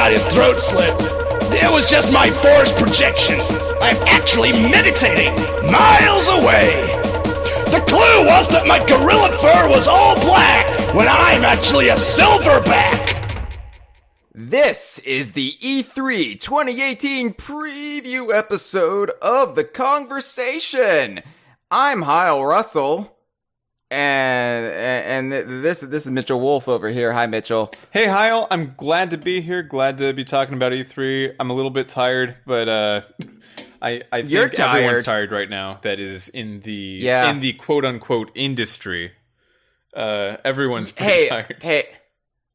got his throat slit. It was just my forced projection. I'm actually meditating miles away. The clue was that my gorilla fur was all black when I'm actually a silverback. This is the E3 2018 preview episode of The Kongversation. I'm Hyle Russell, and this is Mitchell Wolfe over here. Hi, Mitchell. Hey, Hyle. I'm glad to be here. Glad to be talking about E3. I'm a little bit tired, but I think everyone's tired right now. That is in the quote unquote industry. Everyone's pretty tired. Hey.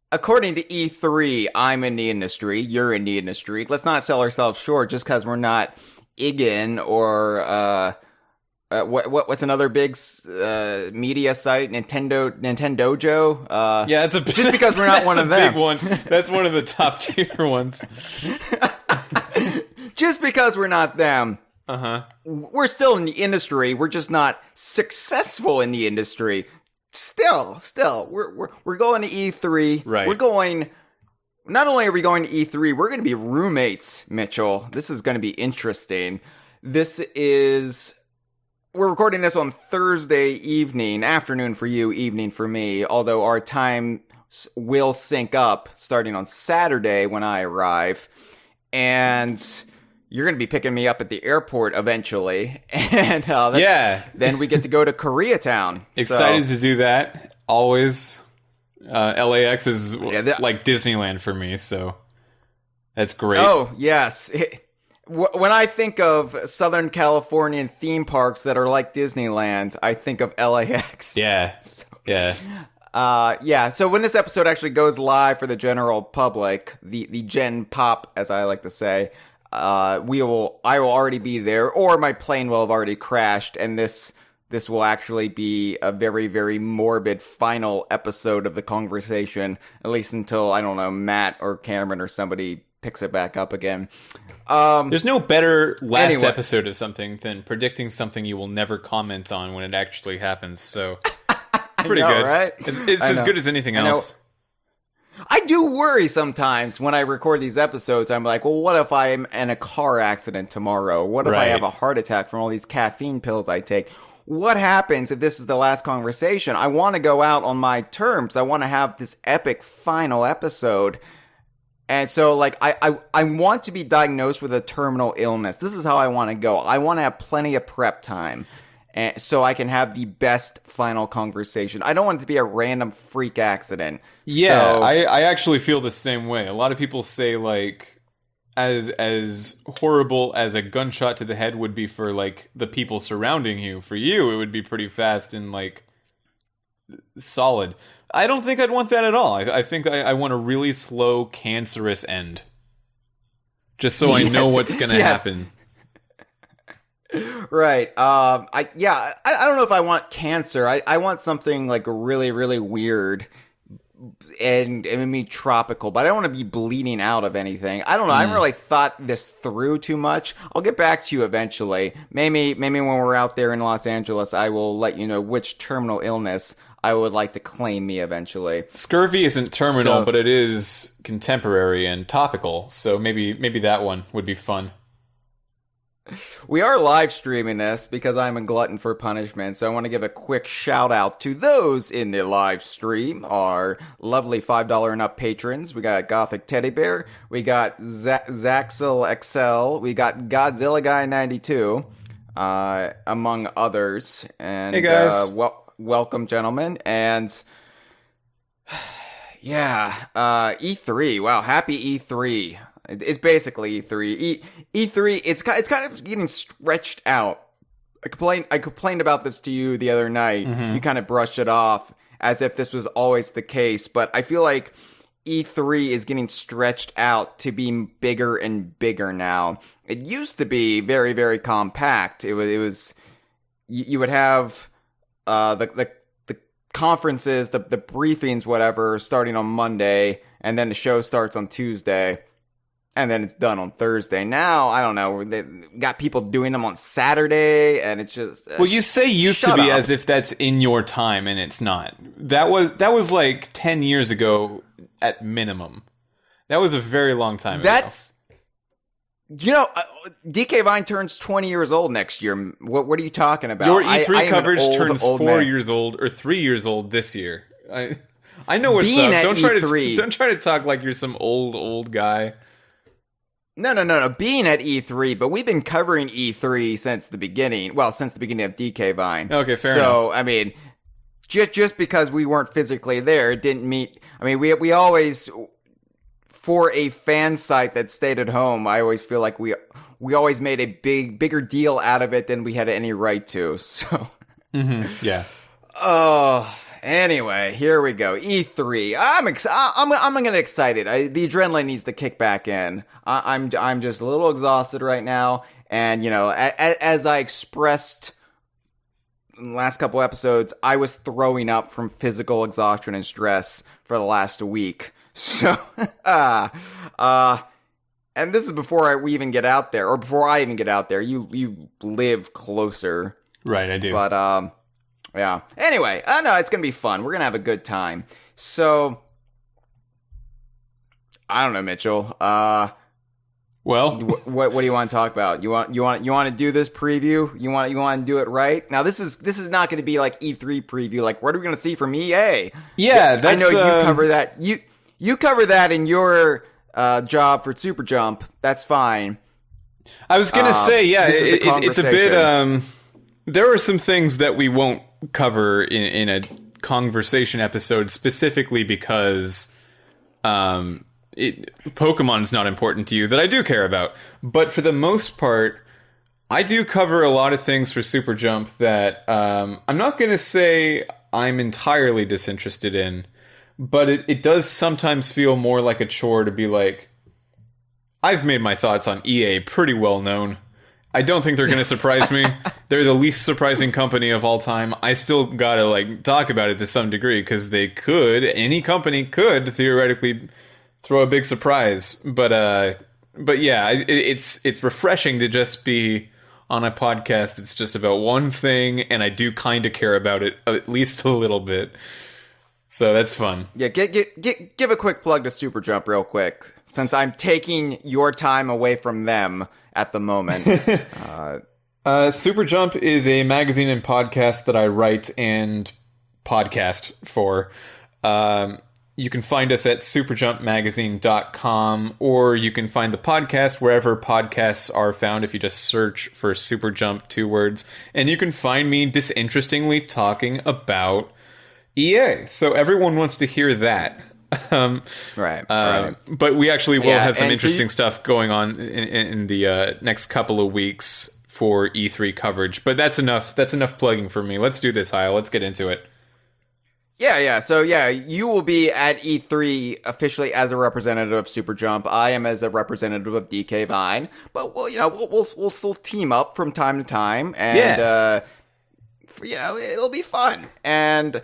According to E3, I'm in the industry, you're in the industry. Let's not sell ourselves short just because we're not IGN or, what's another big media site? Nintendojo? Yeah, just because we're not one of them. Big one. That's one of the top tier ones. Just because we're not them. Uh-huh. We're still in the industry, we're just not successful in the industry. Still, we're going to E3. Right. We're going. Not only are we going to E3, we're going to be roommates, Mitchell. This is going to be interesting. We're recording this on Thursday evening, afternoon for you, evening for me. Although our time will sync up starting on Saturday when I arrive, and you're going to be picking me up at the airport eventually, and then we get to go to Koreatown. Excited to do that. Always. LAX is like Disneyland for me, so that's great. Oh, yes. When I think of Southern Californian theme parks that are like Disneyland, I think of LAX. Yeah, yeah. So when this episode actually goes live for the general public, the Gen Pop, as I like to say, I will already be there, or my plane will have already crashed, and this will actually be a very, very morbid final episode of The Kongversation, at least until, I don't know, Matt or Cameron or somebody picks it back up again. There's no better last episode of something than predicting something you will never comment on when it actually happens, so it's pretty good. Right? It's as good as anything else. I do worry sometimes when I record these episodes. I'm like, well, what if I'm in a car accident tomorrow? What if I have a heart attack from all these caffeine pills I take? What happens if this is the last conversation? I want to go out on my terms. I want to have this epic final episode. And so, like, I want to be diagnosed with a terminal illness. This is how I want to go. I want to have plenty of prep time, and so I can have the best final conversation. I don't want it to be a random freak accident. Yeah, so, I actually feel the same way. A lot of people say, like, as horrible as a gunshot to the head would be for, like, the people surrounding you, for you, it would be pretty fast and, like, solid. I don't think I'd want that at all. I think I want a really slow, cancerous end. Just so I know what's going to happen. Right. I don't know if I want cancer. I want something like really, really weird and maybe tropical, but I don't want to be bleeding out of anything. I don't know. I haven't really thought this through too much. I'll get back to you eventually. Maybe when we're out there in Los Angeles, I will let you know which terminal illness I would like to claim me eventually. Scurvy isn't terminal, but it is contemporary and topical, so maybe that one would be fun. We are live streaming this because I'm a glutton for punishment, so I want to give a quick shout out to those in the live stream, our lovely $5 and up patrons. We got Gothic Teddy Bear, we got Zaxel XL, we got Godzilla Guy 92, among others. And hey guys, welcome, gentlemen. And E3. Wow, happy E3. It's basically E3. E3, it's kind of getting stretched out. I complained about this to you the other night. Mm-hmm. You kind of brushed it off as if this was always the case. But I feel like E3 is getting stretched out to be bigger and bigger now. It used to be very, very compact. It was you would have the conferences, the briefings, whatever, starting on Monday, and then the show starts on Tuesday. And then it's done on Thursday. Now, I don't know, they got people doing them on Saturday, and it's just... well, you say used to be as if that's in your time, and it's not. That was like 10 years ago at minimum. That was a very long time ago. That's... You know, DK Vine turns 20 years old next year. What are you talking about? Your E3 coverage turns old 4 man. years old or 3 years old this year. I know what's Being up. at Don't try to talk like you're some old guy. No. Being at E3, but we've been covering E3 since the beginning. Well, since the beginning of DK Vine. Okay, fair enough. So, I mean, just because we weren't physically there, it didn't mean... I mean, we always... For a fan site that stayed at home, I always feel like we always made a bigger deal out of it than we had any right to. So, yeah. Oh, anyway, here we go. E3. I'm gonna get excited. The adrenaline needs to kick back in. I'm just a little exhausted right now, and you know, as I expressed in the last couple episodes, I was throwing up from physical exhaustion and stress for the last week. So, and this is before we even get out there, or before I even get out there. You live closer. Right, I do. But, yeah. Anyway, I know it's gonna be fun. We're gonna have a good time. So, I don't know, Mitchell. Well, what do you want to talk about? You want to do this preview? You want to do it right? Now, this is not going to be like E3 preview. Like, what are we going to see from EA? yeah, that's, I know you cover that. You cover that in your job for Super Jump. That's fine. I was gonna say, yeah, it's a bit. Conversation. There are some things that we won't cover in a conversation episode specifically because Pokemon's not important to you that I do care about. But for the most part, I do cover a lot of things for Super Jump that I'm not gonna say I'm entirely disinterested in. But it does sometimes feel more like a chore to be like, I've made my thoughts on EA pretty well known. I don't think they're going to surprise me. They're the least surprising company of all time. I still got to like talk about it to some degree because any company could theoretically throw a big surprise. But yeah, it's refreshing to just be on a podcast that's just about one thing, and I do kind of care about it at least a little bit. So that's fun. Yeah, give a quick plug to Super Jump real quick, since I'm taking your time away from them at the moment. Super Jump is a magazine and podcast that I write and podcast for. You can find us at superjumpmagazine.com, or you can find the podcast wherever podcasts are found if you just search for Super Jump, 2 words. And you can find me disinterestingly talking about EA, so everyone wants to hear that. Right. But we actually will have some and interesting stuff going on in the next couple of weeks for E3 coverage. But that's enough. That's enough plugging for me. Let's do this, Hyle. Let's get into it. Yeah. So yeah, you will be at E3 officially as a representative of Super Jump. I am as a representative of DK Vine. But we'll still team up from time to time, and it'll be fun. And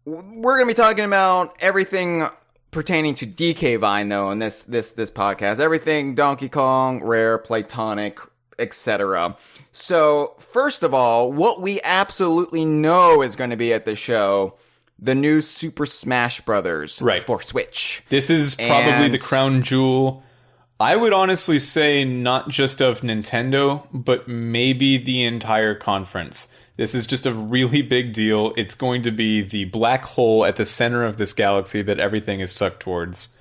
we're going to be talking about everything pertaining to DK Vine, though, in this podcast. Everything Donkey Kong, Rare, Playtonic, etc. So, first of all, what we absolutely know is going to be at the show, the new Super Smash Brothers for Switch. This is probably the crown jewel. I would honestly say not just of Nintendo, but maybe the entire conference. This is just a really big deal. It's going to be the black hole at the center of this galaxy that everything is sucked towards.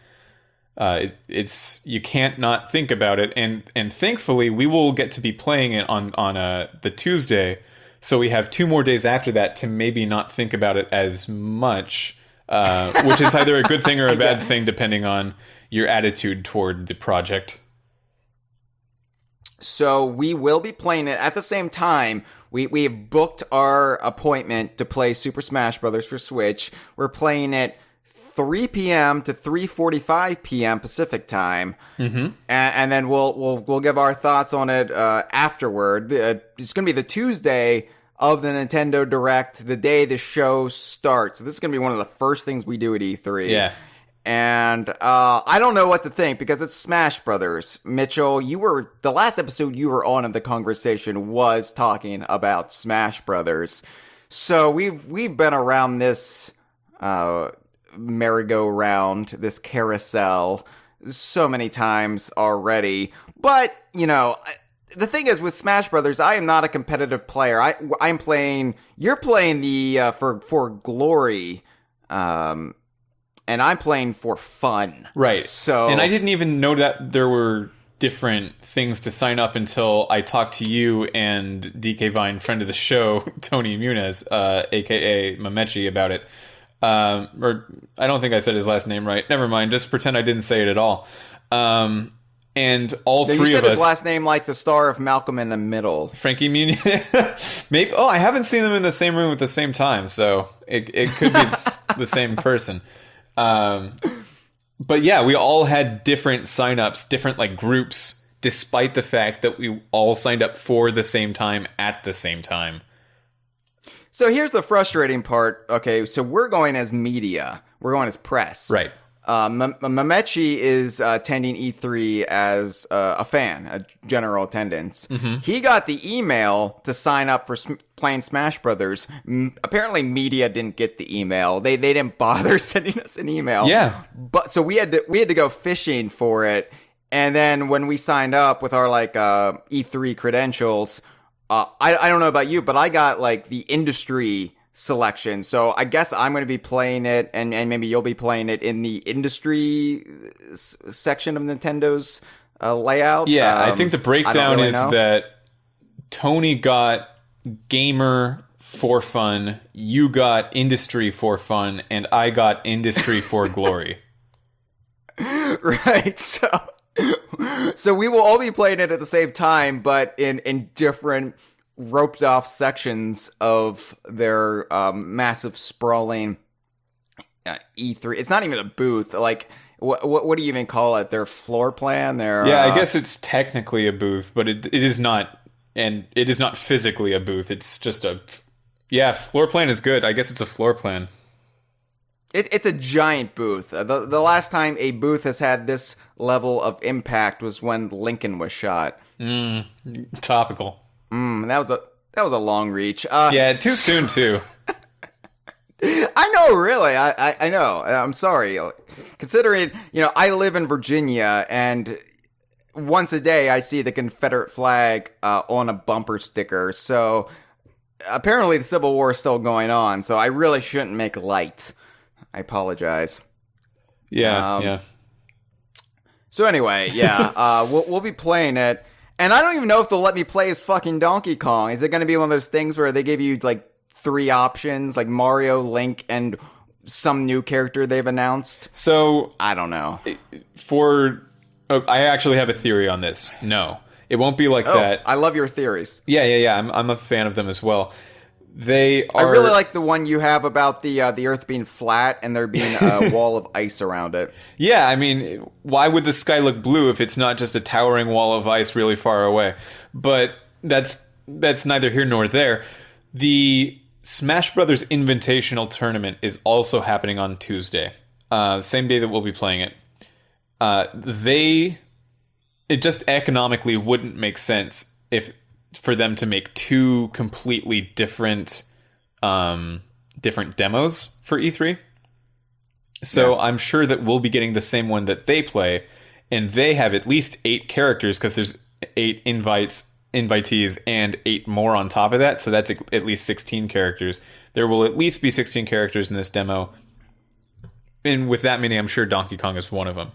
You can't not think about it, and thankfully we will get to be playing it on the Tuesday, so we have 2 more days after that to maybe not think about it as much, which is either a good thing or a bad thing depending on your attitude toward the project. So we will be playing it at the same time. We have booked our appointment to play Super Smash Brothers for Switch. We're playing it 3 p.m. to 3:45 p.m. Pacific time, and then we'll give our thoughts on it afterward. It's going to be the Tuesday of the Nintendo Direct, the day the show starts. So this is going to be one of the first things we do at E3. Yeah. And I don't know what to think because it's Smash Brothers. Mitchell, the last episode you were on of the conversation was talking about Smash Brothers. So we've been around this merry-go-round, this carousel so many times already. But, you know, the thing is with Smash Brothers, I am not a competitive player. I'm playing. You're playing the for glory, and I'm playing for fun. Right. So, and I didn't even know that there were different things to sign up until I talked to you and DK Vine, friend of the show, Tony Muniz, aka Mamechi, about it. Or I don't think I said his last name right. Never mind. Just pretend I didn't say it at all. And all three of us. You said his last name like the star of Malcolm in the Middle. Frankie Muniz. Maybe. Oh, I haven't seen them in the same room at the same time, so it could be the same person. But yeah, we all had different signups, different like groups, despite the fact that we all signed up for the same time at the same time. So here's the frustrating part. Okay, so we're going as media. We're going as press. Right. Mamechi is attending E3 as a fan, a general attendance. Mm-hmm. He got the email to sign up for playing Smash Brothers. Apparently, media didn't get the email. They didn't bother sending us an email. Yeah. But so we had to go fishing for it. And then when we signed up with our like E3 credentials, I don't know about you, but I got like the industry selection. So I guess I'm going to be playing it, and maybe you'll be playing it in the industry section of Nintendo's layout. Yeah, I think the breakdown really is know. that Tony got gamer for fun, you got industry for fun, and I got industry for glory. Right. So we will all be playing it at the same time, but in different roped off sections of their massive sprawling E3. It's not even a booth. Like what do you even call it? Their floor plan. Yeah, I guess it's technically a booth, but it is not, and it is not physically a booth. It's just floor plan is good. I guess it's a floor plan. It's a giant booth. The last time a booth has had this level of impact was when Lincoln was shot. Topical. That was a long reach. Yeah, too soon too. I know, really. I know. I'm sorry. Considering, I live in Virginia, and once a day I see the Confederate flag on a bumper sticker. So apparently the Civil War is still going on. So I really shouldn't make light. I apologize. Yeah. So anyway, we'll be playing it. And I don't even know if they'll let me play as fucking Donkey Kong. Is it going to be one of those things where they give you, like, 3 options, like Mario, Link, and some new character they've announced? So I don't know. I actually have a theory on this. No, it won't be like that. I love your theories. Yeah. I'm a fan of them as well. I really like the one you have about the Earth being flat and there being a wall of ice around it. Yeah, I mean, why would the sky look blue if it's not just a towering wall of ice really far away? But that's neither here nor there. The Smash Brothers Invitational Tournament is also happening on Tuesday, same day that we'll be playing it. It just economically wouldn't make sense for them to make 2 completely different demos for E3. So I'm sure that we'll be getting the same one that they play, and they have at least 8 characters because there's 8 invitees and 8 more on top of that. So that's at least 16 characters. There will at least be 16 characters in this demo. And with that many, I'm sure Donkey Kong is one of them.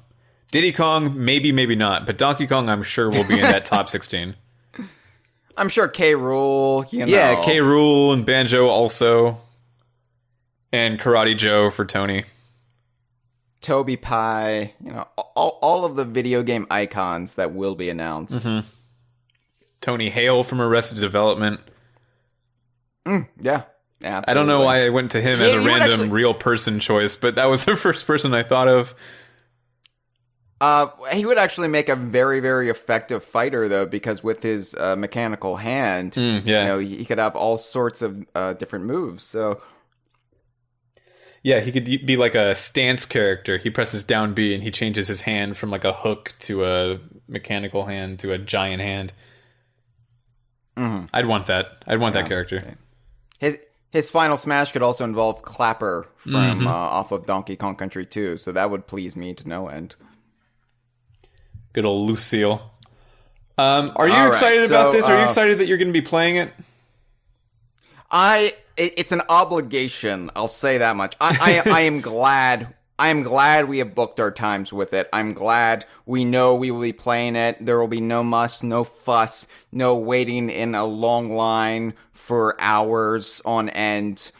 Diddy Kong, maybe not. But Donkey Kong, I'm sure, will be in that top 16. I'm sure K. Rool, Yeah, K. Rool and Banjo also. And Karate Joe for Tony. Toby Pie, all of the video game icons that will be announced. Mm-hmm. Tony Hale from Arrested Development. Yeah, absolutely. I don't know why I went to him as a random real person choice, but that was the first person I thought of. He would actually make a very, very effective fighter, though, because with his mechanical hand, he could have all sorts of different moves. So, yeah, he could be like a stance character. He presses down B and he changes his hand from like a hook to a mechanical hand to a giant hand. Mm-hmm. I'd want that. I'd want that character. his final smash could also involve Clapper from off of Donkey Kong Country 2, so that would please me to no end. Good old Lucille. Are you excited about this? Are you excited that you're going to be playing it? It's an obligation. I'll say that much. I am glad. I am glad we have booked our times with it. I'm glad we know we will be playing it. There will be no muss, no fuss, no waiting in a long line for hours on end,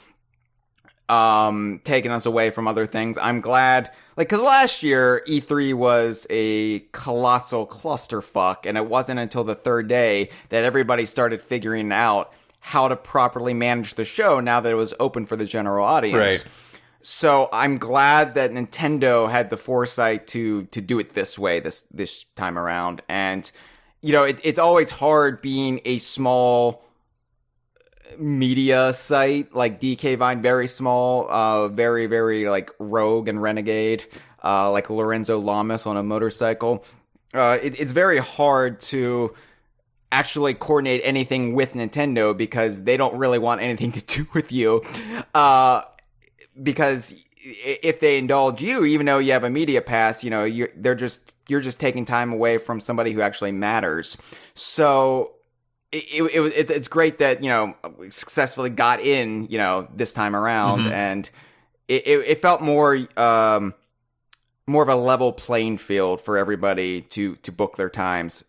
taking us away from other things. I'm glad, because last year E3 was a colossal clusterfuck, and it wasn't until the third day that everybody started figuring out how to properly manage the show now that it was open for the general audience. Right. So I'm glad that Nintendo had the foresight to do it this way this time around. And, it's always hard being a small media site like DK Vine, very small, very, very rogue and renegade, like Lorenzo Lamas on a motorcycle. It's very hard to actually coordinate anything with Nintendo because they don't really want anything to do with you. Because if they indulge you, even though you have a media pass, you're just taking time away from somebody who actually matters. So it's great that we successfully got in this time around, and it felt more of a level playing field for everybody to book their times.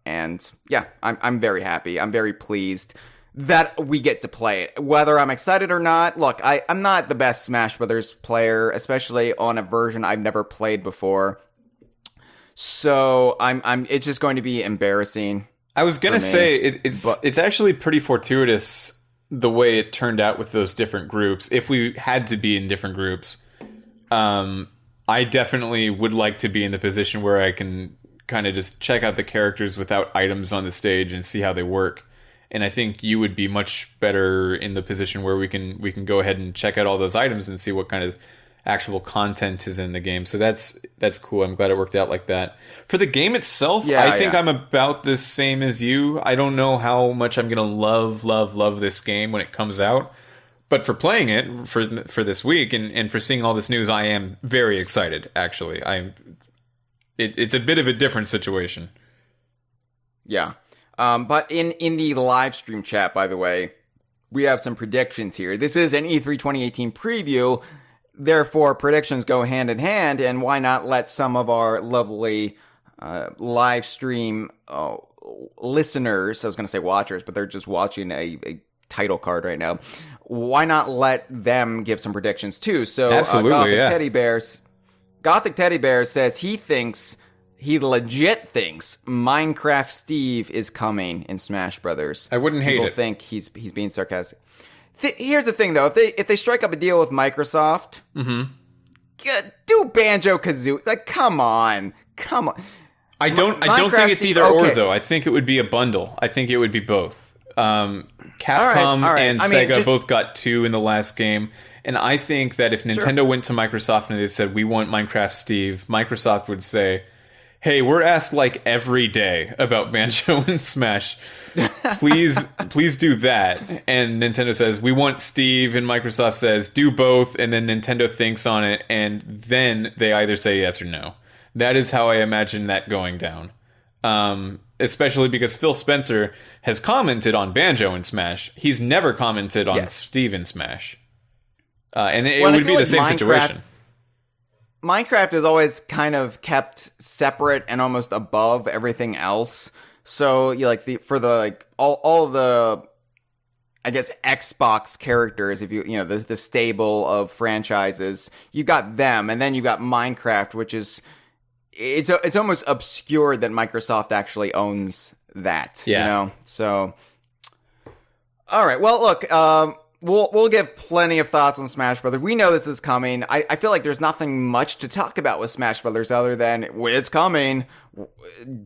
And yeah, I'm very happy. I'm very pleased that we get to play it. Whether I'm excited or not, look, I'm not the best Smash Brothers player, especially on a version I've never played before. So it's just going to be embarrassing. I was gonna say it's actually pretty fortuitous the way it turned out with those different groups. If we had to be in different groups, I definitely would like to be in the position where I can kind of just check out the characters without items on the stage and see how they work. And I think you would be much better in the position where we can go ahead and check out all those items and see what kind of actual content is in the game. So that's cool. I'm glad it worked out like that. For the game itself, I think I'm about the same as you. I don't know how much I'm going to love this game when it comes out. But for playing it for this week and for seeing all this news, I am very excited, actually. It's a bit of a different situation. Yeah. But in the live stream chat, by the way, we have some predictions here. This is an E3 2018 preview, therefore predictions go hand in hand, and why not let some of our lovely live stream listeners, I was going to say watchers, but they're just watching a title card right now. Why not let them give some predictions too? So absolutely, Gothic Teddy Bear says he legit thinks Minecraft Steve is coming in Smash Brothers. I wouldn't hate it. People think he's being sarcastic. Here's the thing, though: if they strike up a deal with Microsoft, do Banjo-Kazooie. Come on. I don't think it's either or though. I think it would be a bundle. I think it would be both. Capcom all right. and Sega both got 2 in the last game. And I think that if Nintendo went to Microsoft and they said, we want Minecraft Steve, Microsoft would say, hey, we're asked every day about Banjo and Smash. Please do that. And Nintendo says, we want Steve, and Microsoft says, do both, and then Nintendo thinks on it, and then they either say yes or no. That is how I imagine that going down. Especially because Phil Spencer has commented on Banjo and Smash. He's never commented on Steve and Smash. And it would be the same situation. Minecraft is always kind of kept separate and almost above everything else. So all the I guess Xbox characters, if the stable of franchises, you got them, and then you got Minecraft, which is it's almost obscured that Microsoft actually owns that. So all right, well, look, We'll give plenty of thoughts on Smash Brothers. We know this is coming. I feel like there's nothing much to talk about with Smash Brothers other than it's coming.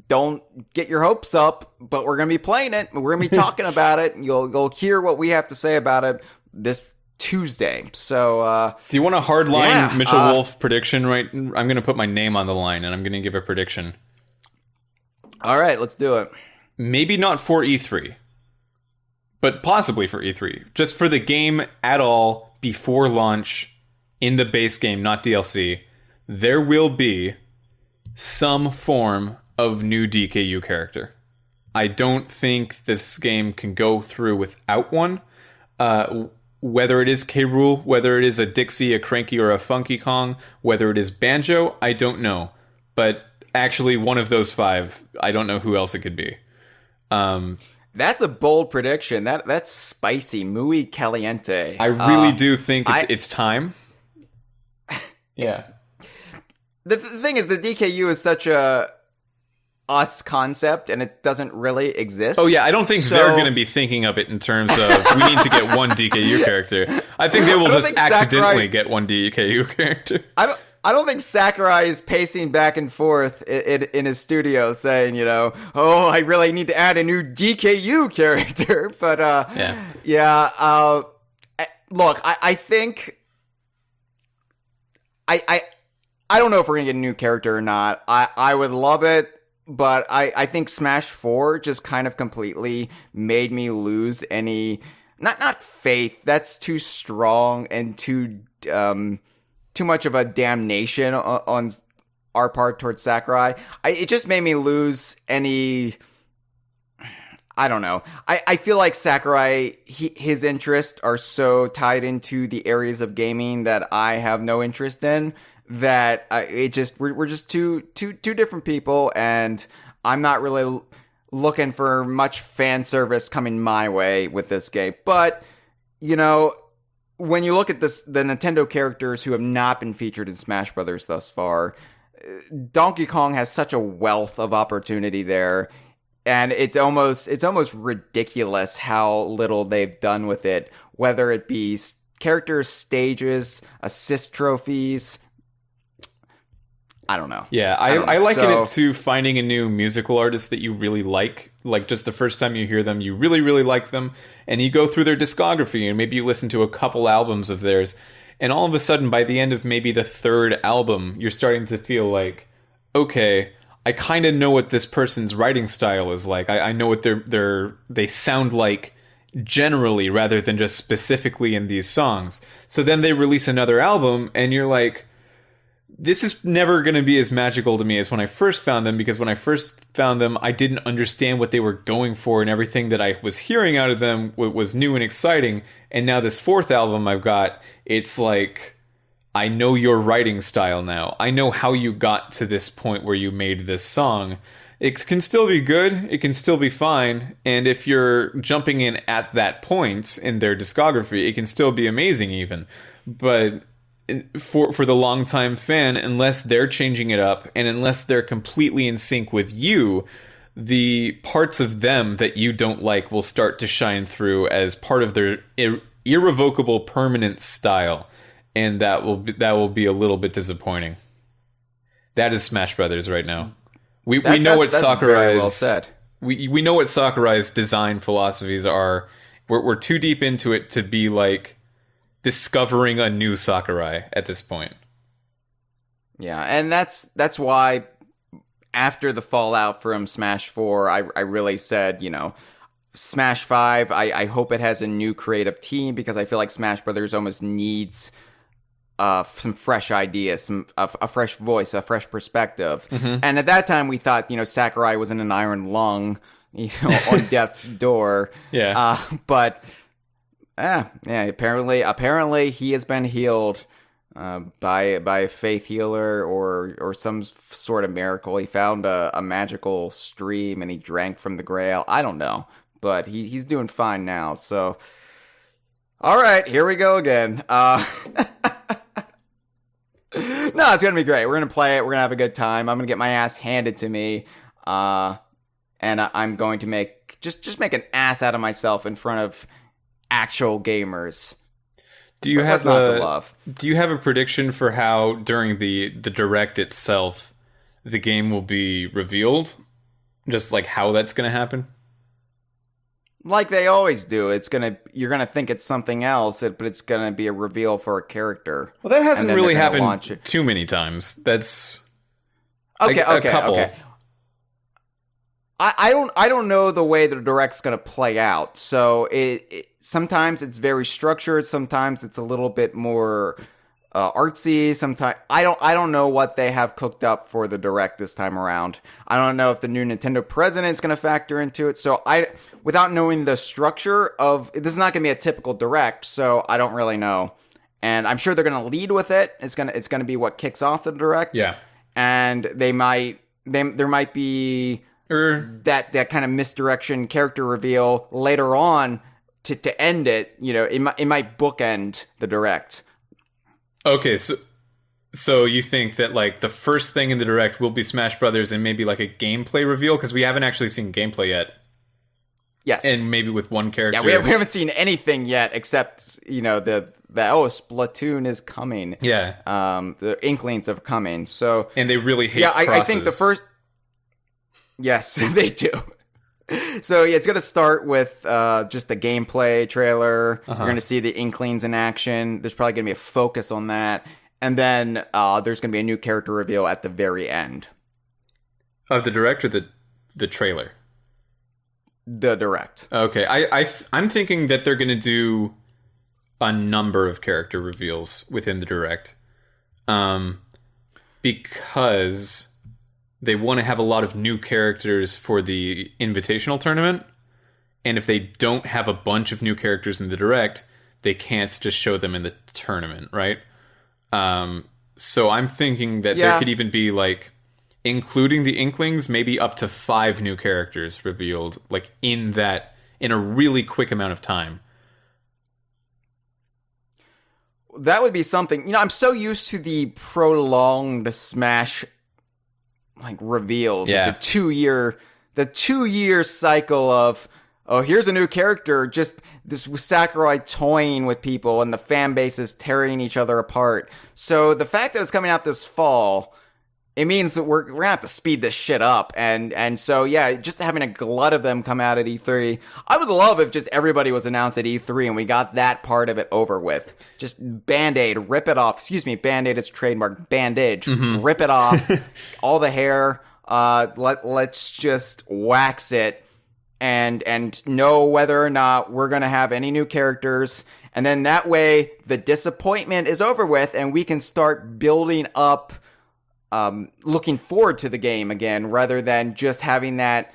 Don't get your hopes up, but we're gonna be playing it. We're gonna be talking about it. You'll hear what we have to say about it this Tuesday. So, do you want a hardline Mitchell Wolfe prediction? Right, I'm gonna put my name on the line and I'm gonna give a prediction. All right, let's do it. Maybe not for E3. but possibly for E3. Just for the game at all, before launch, in the base game, not DLC, there will be some form of new DKU character. I don't think this game can go through without one. Whether it is K. Rool, whether it is a Dixie, a Cranky, or a Funky Kong, whether it is Banjo, I don't know. But actually, one of those 5, I don't know who else it could be. That's a bold prediction. That's spicy, muy caliente. I really do think it's time. Yeah. The thing is, the DKU is such a us concept, and it doesn't really exist. Oh yeah, I don't think they're going to be thinking of it in terms of we need to get one DKU character. I think they will just accidentally get one DKU character. I don't think Sakurai is pacing back and forth in his studio saying, oh, I really need to add a new DKU character. But look, I think I don't know if we're gonna get a new character or not. I would love it, but I think Smash 4 just kind of completely made me lose any not faith. That's too strong and too much of a damnation on our part towards Sakurai. It just made me lose any. I don't know. I feel like Sakurai, his interests are so tied into the areas of gaming that I have no interest in. That we're just two different people, and I'm not really looking for much fan service coming my way with this game. But when you look at the Nintendo characters who have not been featured in Smash Brothers thus far, Donkey Kong has such a wealth of opportunity there, and it's almost ridiculous how little they've done with it. Whether it be characters, stages, assist trophies. I don't know. Yeah, I liken it to finding a new musical artist that you really like. Like, just the first time you hear them, you really, really like them. And you go through their discography, and maybe you listen to a couple albums of theirs. And all of a sudden, by the end of maybe the 3rd album, you're starting to feel like, okay, I kind of know what this person's writing style is like. I know what they sound like generally, rather than just specifically in these songs. So then they release another album, and you're like, this is never going to be as magical to me as when I first found them, because when I first found them, I didn't understand what they were going for, and everything that I was hearing out of them was new and exciting. And now this 4th album I've got, it's like, I know your writing style now. I know how you got to this point where you made this song. It can still be good. It can still be fine. And if you're jumping in at that point in their discography, it can still be amazing even. But for the longtime fan, unless they're changing it up and unless they're completely in sync with you, the parts of them that you don't like will start to shine through as part of their irrevocable permanent style, and that will be a little bit disappointing. That is Smash Brothers right now. We know what Sakurai's well said. We know what Sakurai's design philosophies are. We're too deep into it to be like discovering a new Sakurai at this point. Yeah, and that's why after the fallout from Smash 4, I really said, Smash 5, I hope it has a new creative team, because I feel like Smash Brothers almost needs some fresh ideas, a fresh voice, a fresh perspective. Mm-hmm. And at that time, we thought, Sakurai was in an iron lung, on death's door. Yeah. But apparently he has been healed by a faith healer or some sort of miracle. He found a magical stream and he drank from the Grail. I don't know, but he's doing fine now. So, all right, here we go again. No, it's gonna be great. We're gonna play it. We're gonna have a good time. I'm gonna get my ass handed to me, and I'm going to make make an ass out of myself in front of actual gamers. Do you have a prediction for how during the direct itself the game will be revealed? Just like how that's going to happen? Like they always do. You're gonna think it's something else, but it's gonna be a reveal for a character. Well, that hasn't really happened too many times. That's okay. a couple. Okay. I don't know the way the direct's going to play out. So sometimes it's very structured. Sometimes it's a little bit more artsy. Sometimes I don't know what they have cooked up for the direct this time around. I don't know if the new Nintendo president's going to factor into it. So without knowing the structure of this is not going to be a typical direct. So I don't really know. And I'm sure they're going to lead with it. It's going to be what kicks off the direct. Yeah. And there might be that kind of misdirection character reveal later on to end it. You know, it might bookend the direct. Okay, so you think that like the first thing in the direct will be Smash Brothers and maybe like a gameplay reveal, because we haven't actually seen gameplay yet. Yes, and maybe with one character. Yeah, we haven't seen anything yet except Splatoon is coming. Yeah, the inklings of coming. So and they really hate. Yeah, I think the first. Yes, they do. So yeah, it's going to start with just the gameplay trailer. You're going to see the inklings in action. There's probably going to be a focus on that. And then there's going to be a new character reveal at the very end. Of the direct or the trailer? The direct. Okay, I'm thinking that they're going to do a number of character reveals within the direct. Because they want to have a lot of new characters for the invitational tournament. And if they don't have a bunch of new characters in the direct, they can't just show them in the tournament, right? So I'm thinking that there could even be, like, including the Inklings, maybe up to 5 new characters revealed, like, in a really quick amount of time. That would be something. You know, I'm so used to the prolonged Smash like reveals, like the 2 year cycle of, oh, here's a new character, just this Sakurai toying with people and the fan bases tearing each other apart. So the fact that it's coming out this fall, it means that we're gonna have to speed this shit up. And so yeah, just having a glut of them come out at E3. I would love if just everybody was announced at E3 and we got that part of it over with. Just Band-Aid, rip it off. Excuse me, Band-Aid is trademark. Bandage, rip it off. All the hair. Let's just wax it and know whether or not we're gonna have any new characters. And then that way the disappointment is over with and we can start building up looking forward to the game again, rather than just having that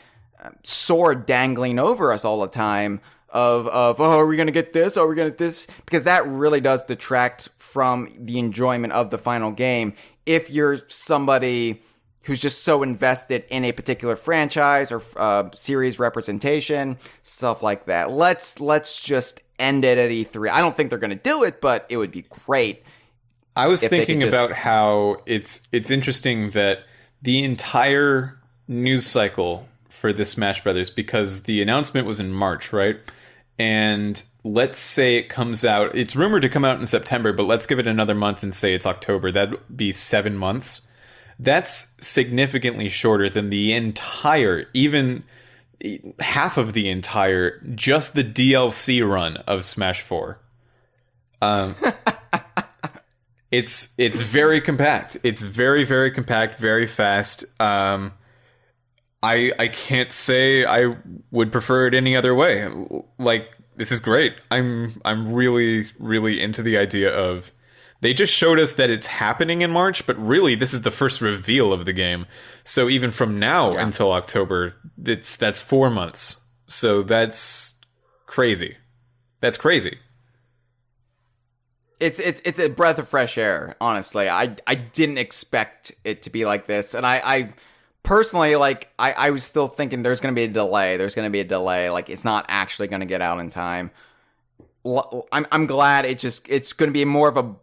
sword dangling over us all the time of oh, are we going to get this? Are we going to get this? Because that really does detract from the enjoyment of the final game. If you're somebody who's just so invested in a particular franchise or series representation, stuff like that. Let's just end it at E3. I don't think they're going to do it, but it would be great. I was thinking about how it's interesting that the entire news cycle for this Smash Brothers, because the announcement was in March, right? And let's say it comes out, it's rumored to come out in September, but let's give it another month and say it's October. That'd be 7 months. That's significantly shorter than the entire, even half of the entire, just the DLC run of Smash 4. It's very compact. It's very, very compact, very fast. I can't say I would prefer it any other way. Like, this is great. I'm really, really into the idea of, they just showed us that it's happening in March, but really this is the first reveal of the game. So even from now until October, that's 4 months. So that's crazy. That's crazy. It's a breath of fresh air, honestly. I didn't expect it to be like this. And I personally, like, I was still thinking there's going to be a delay. Like, it's not actually going to get out in time. I'm glad it's going to be more of a,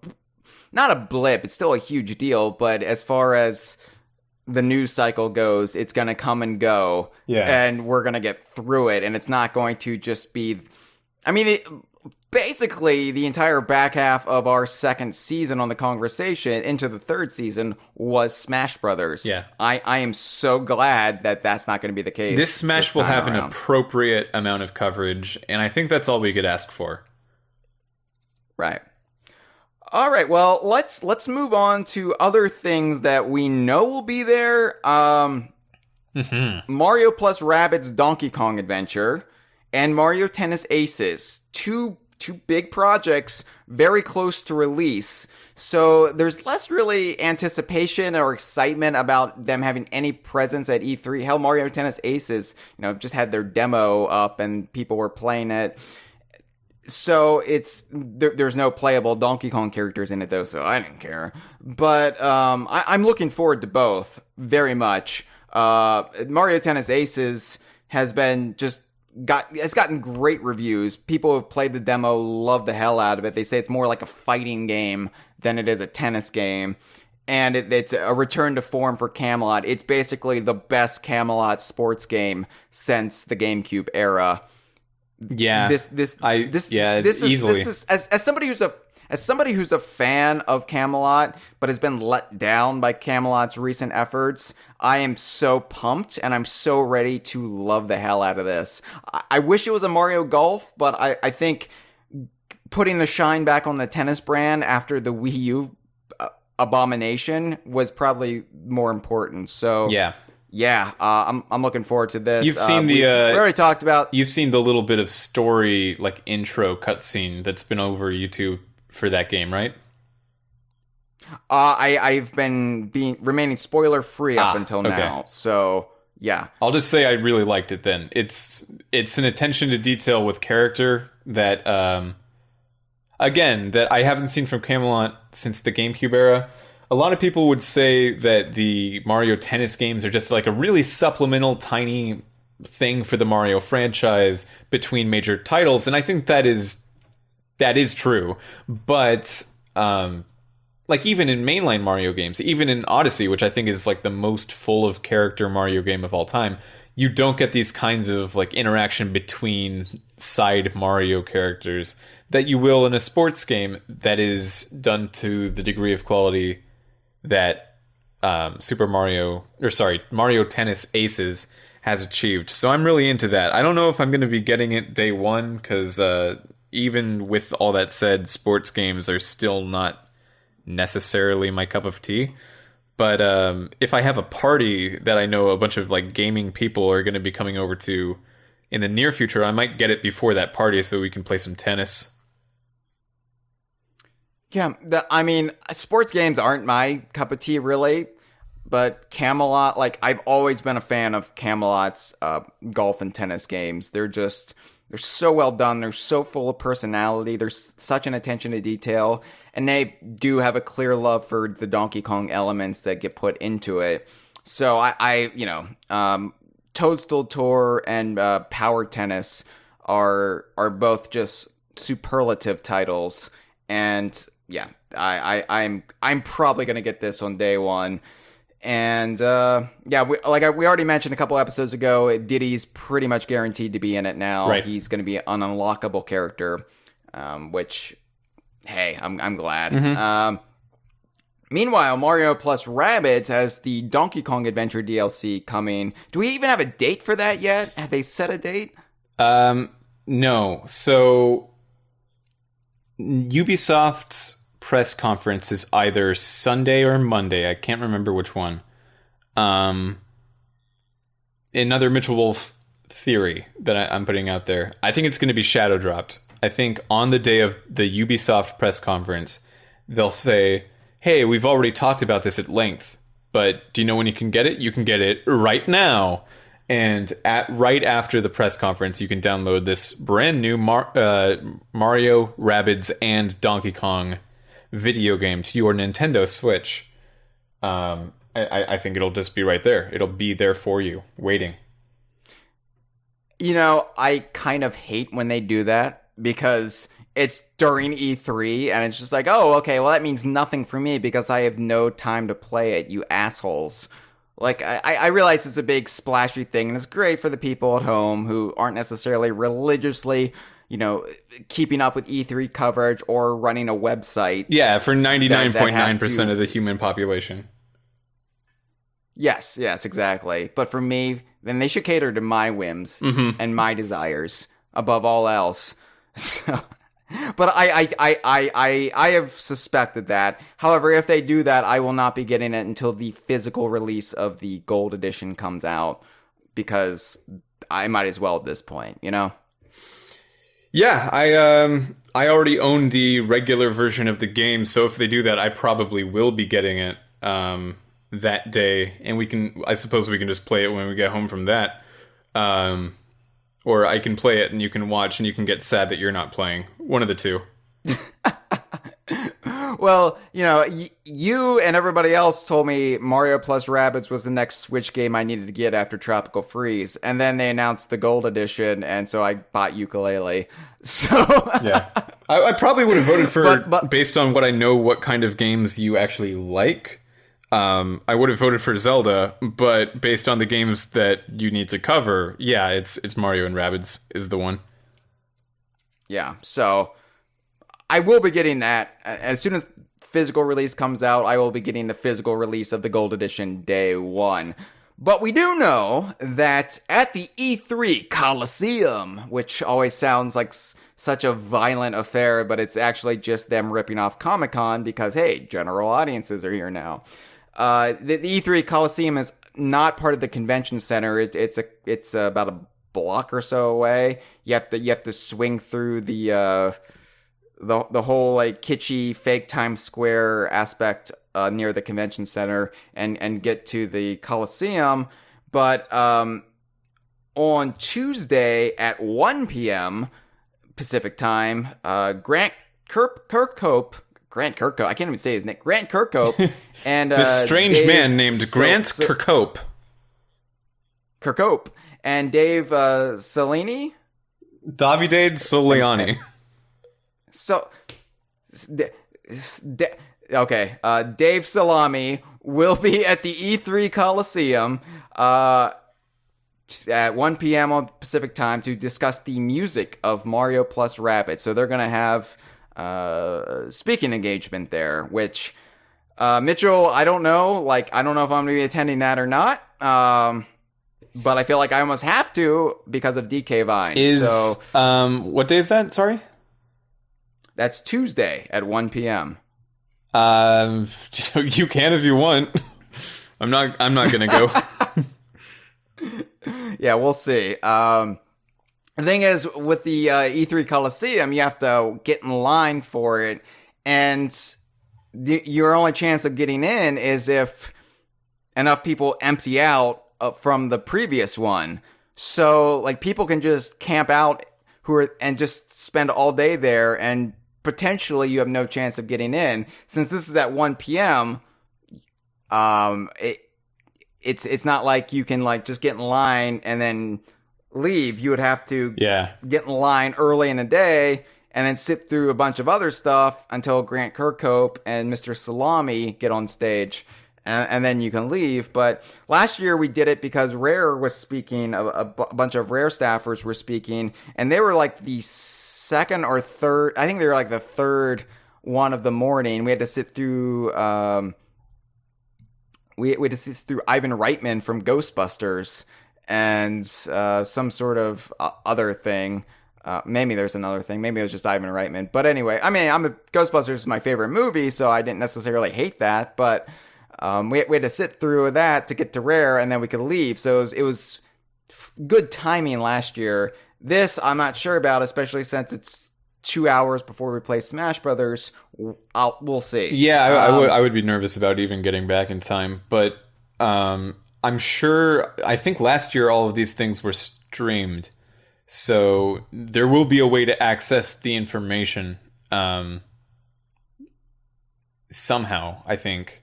not a blip. It's still a huge deal. But as far as the news cycle goes, it's going to come and go. Yeah. And we're going to get through it. And it's not going to just be, I mean, basically, the entire back half of our second season on the Kongversation into the third season was Smash Brothers. Yeah. I am so glad that that's not going to be the case. This Smash will have an appropriate amount of coverage, and I think that's all we could ask for. Right. All right, well, let's move on to other things that we know will be there. Mario plus Rabbids Donkey Kong Adventure, and Mario Tennis Aces. Two big projects very close to release. So there's less really anticipation or excitement about them having any presence at E3. Hell, Mario Tennis Aces, just had their demo up and people were playing it. So there's no playable Donkey Kong characters in it though, so I didn't care. But I'm looking forward to both very much. Mario Tennis Aces has been it's gotten great reviews. People who have played the demo love the hell out of it. They say it's more like a fighting game than it is a tennis game. And it's a return to form for Camelot. It's basically the best Camelot sports game since the GameCube era. Yeah, easily. As somebody who's a fan of Camelot, but has been let down by Camelot's recent efforts, I am so pumped and I'm so ready to love the hell out of this. I wish it was a Mario Golf, but I think putting the shine back on the tennis brand after the Wii U abomination was probably more important. So yeah, I'm looking forward to this. You've seen we already talked about. You've seen the little bit of story, like intro cutscene that's been over YouTube for that game, right? I've been remaining spoiler free up until now. So yeah, I'll just say I really liked it. Then it's an attention to detail with character that that I haven't seen from Camelot since the GameCube era. A lot of people would say that the Mario Tennis games are just like a really supplemental, tiny thing for the Mario franchise between major titles, and I think that is true. But like even in mainline Mario games, even in Odyssey, which I think is like the most full of character Mario game of all time, you don't get these kinds of like interaction between side Mario characters that you will in a sports game that is done to the degree of quality that Mario Tennis Aces has achieved. So I'm really into that. I don't know if I'm going to be getting it day one, because even with all that said, sports games are still not necessarily my cup of tea. But if I have a party that I know a bunch of like gaming people are going to be coming over to in the near future, I might get it before that party so we can play some tennis. Yeah, sports games aren't my cup of tea, really. But Camelot, like, I've always been a fan of Camelot's golf and tennis games. They're so well done. They're so full of personality. There's such an attention to detail. And they do have a clear love for the Donkey Kong elements that get put into it. So Toadstool Tour and Power Tennis are both just superlative titles. And yeah, I'm probably gonna get this on day one. And we already mentioned a couple episodes ago, Diddy's pretty much guaranteed to be in it now. Right. He's going to be an unlockable character, which, hey, I'm glad. Mm-hmm. Meanwhile, Mario plus Rabbids has the Donkey Kong Adventure DLC coming. Do we even have a date for that yet? Have they set a date? No. So Ubisoft's press conference is either Sunday or Monday. I can't remember which one. Another Mitchell Wolfe theory that I'm putting out there. I think it's going to be shadow dropped. I think on the day of the Ubisoft press conference, they'll say, hey, we've already talked about this at length, but do you know when you can get it? You can get it right now. And right after the press conference, you can download this brand new Mario, Rabbids, and Donkey Kong video game to your Nintendo Switch. I think it'll just be right there. It'll be there for you, waiting. I kind of hate when they do that, because it's during E3, and it's just like, oh, okay, well, that means nothing for me because I have no time to play it, you assholes. Like, I realize it's a big splashy thing, and it's great for the people at home who aren't necessarily religiously, keeping up with E3 coverage or running a website. Yeah, for 99.9% of the human population. Yes, exactly. But for me, then they should cater to my whims and my desires above all else. So, But I have suspected that. However, if they do that, I will not be getting it until the physical release of the gold edition comes out, because I might as well at this point, you know? Yeah, I already own the regular version of the game, so if they do that, I probably will be getting it that day, and I suppose we can just play it when we get home from that. Or I can play it and you can watch and you can get sad that you're not playing. One of the two. Well, you know, you and everybody else told me Mario plus Rabbids was the next Switch game I needed to get after Tropical Freeze. And then they announced the Gold Edition, and so I bought Yooka-Laylee. So yeah. I probably would have voted for, but based on what I know what kind of games you actually like, I would have voted for Zelda, but based on the games that you need to cover, yeah, it's Mario and Rabbids is the one. Yeah, so I will be getting that. As soon as physical release comes out, I will be getting the physical release of the Gold Edition day one. But we do know that at the E3 Coliseum, which always sounds like such a violent affair, but it's actually just them ripping off Comic-Con because, hey, general audiences are here now. The E3 Coliseum is not part of the convention center. It's about a block or so away. You have to swing through the whole like kitschy fake Times Square aspect near the convention center and get to the Coliseum. But on Tuesday at 1 p.m. Pacific time, Grant Kirkhope, I can't even say his name. Grant Kirkhope and this strange Dave man named Grant Kirkhope. Kirkhope and Dave Salini. Davide Soliani. So, okay. Dave Salami will be at the E3 Coliseum at 1 p.m. on Pacific time to discuss the music of Mario plus Rabbids. So they're gonna have speaking engagement there, which Mitchell, I don't know. Like, I don't know if I'm going to be attending that or not. But I feel like I almost have to because of DK Vine. So, what day is that? Sorry? That's Tuesday at 1 p.m. You can if you want. I'm not going to go. Yeah, we'll see. The thing is, with the E3 Coliseum, you have to get in line for it, and your only chance of getting in is if enough people empty out from the previous one. So, like, people can just camp out and just spend all day there, and potentially you have no chance of getting in. Since this is at 1 p.m., it's not like you can, like, just get in line and then leave. You would have to get in line early in the day and then sit through a bunch of other stuff until Grant Kirkhope and Mr. Salami get on stage, and then you can leave. But last year we did it because Rare was speaking, a bunch of Rare staffers were speaking, and they were like the second or third, I think they were like the third one of the morning. We had to sit through we had to sit through Ivan Reitman from Ghostbusters and some sort of other thing. Maybe there's another thing. Maybe it was just Ivan Reitman. But anyway, I mean, Ghostbusters is my favorite movie, so I didn't necessarily hate that. But we had to sit through that to get to Rare, and then we could leave. So it was good timing last year. This, I'm not sure about, especially since it's 2 hours before we play Smash Brothers. We'll see. Yeah, I would be nervous about even getting back in time. But I'm sure, I think last year all of these things were streamed. So there will be a way to access the information somehow, I think.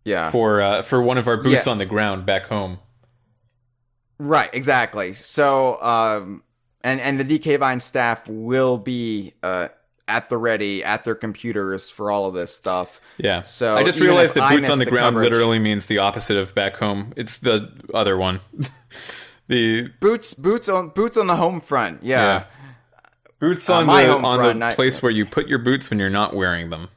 Yeah. For one of our boots on the ground back home. Right, exactly. So, and the DK Vine staff will be at the ready, at their computers for all of this stuff. Yeah. So I just realized that boots on the ground literally means the opposite of back home. It's the other one. The boots on the home front. Yeah. Boots on the place where you put your boots when you're not wearing them.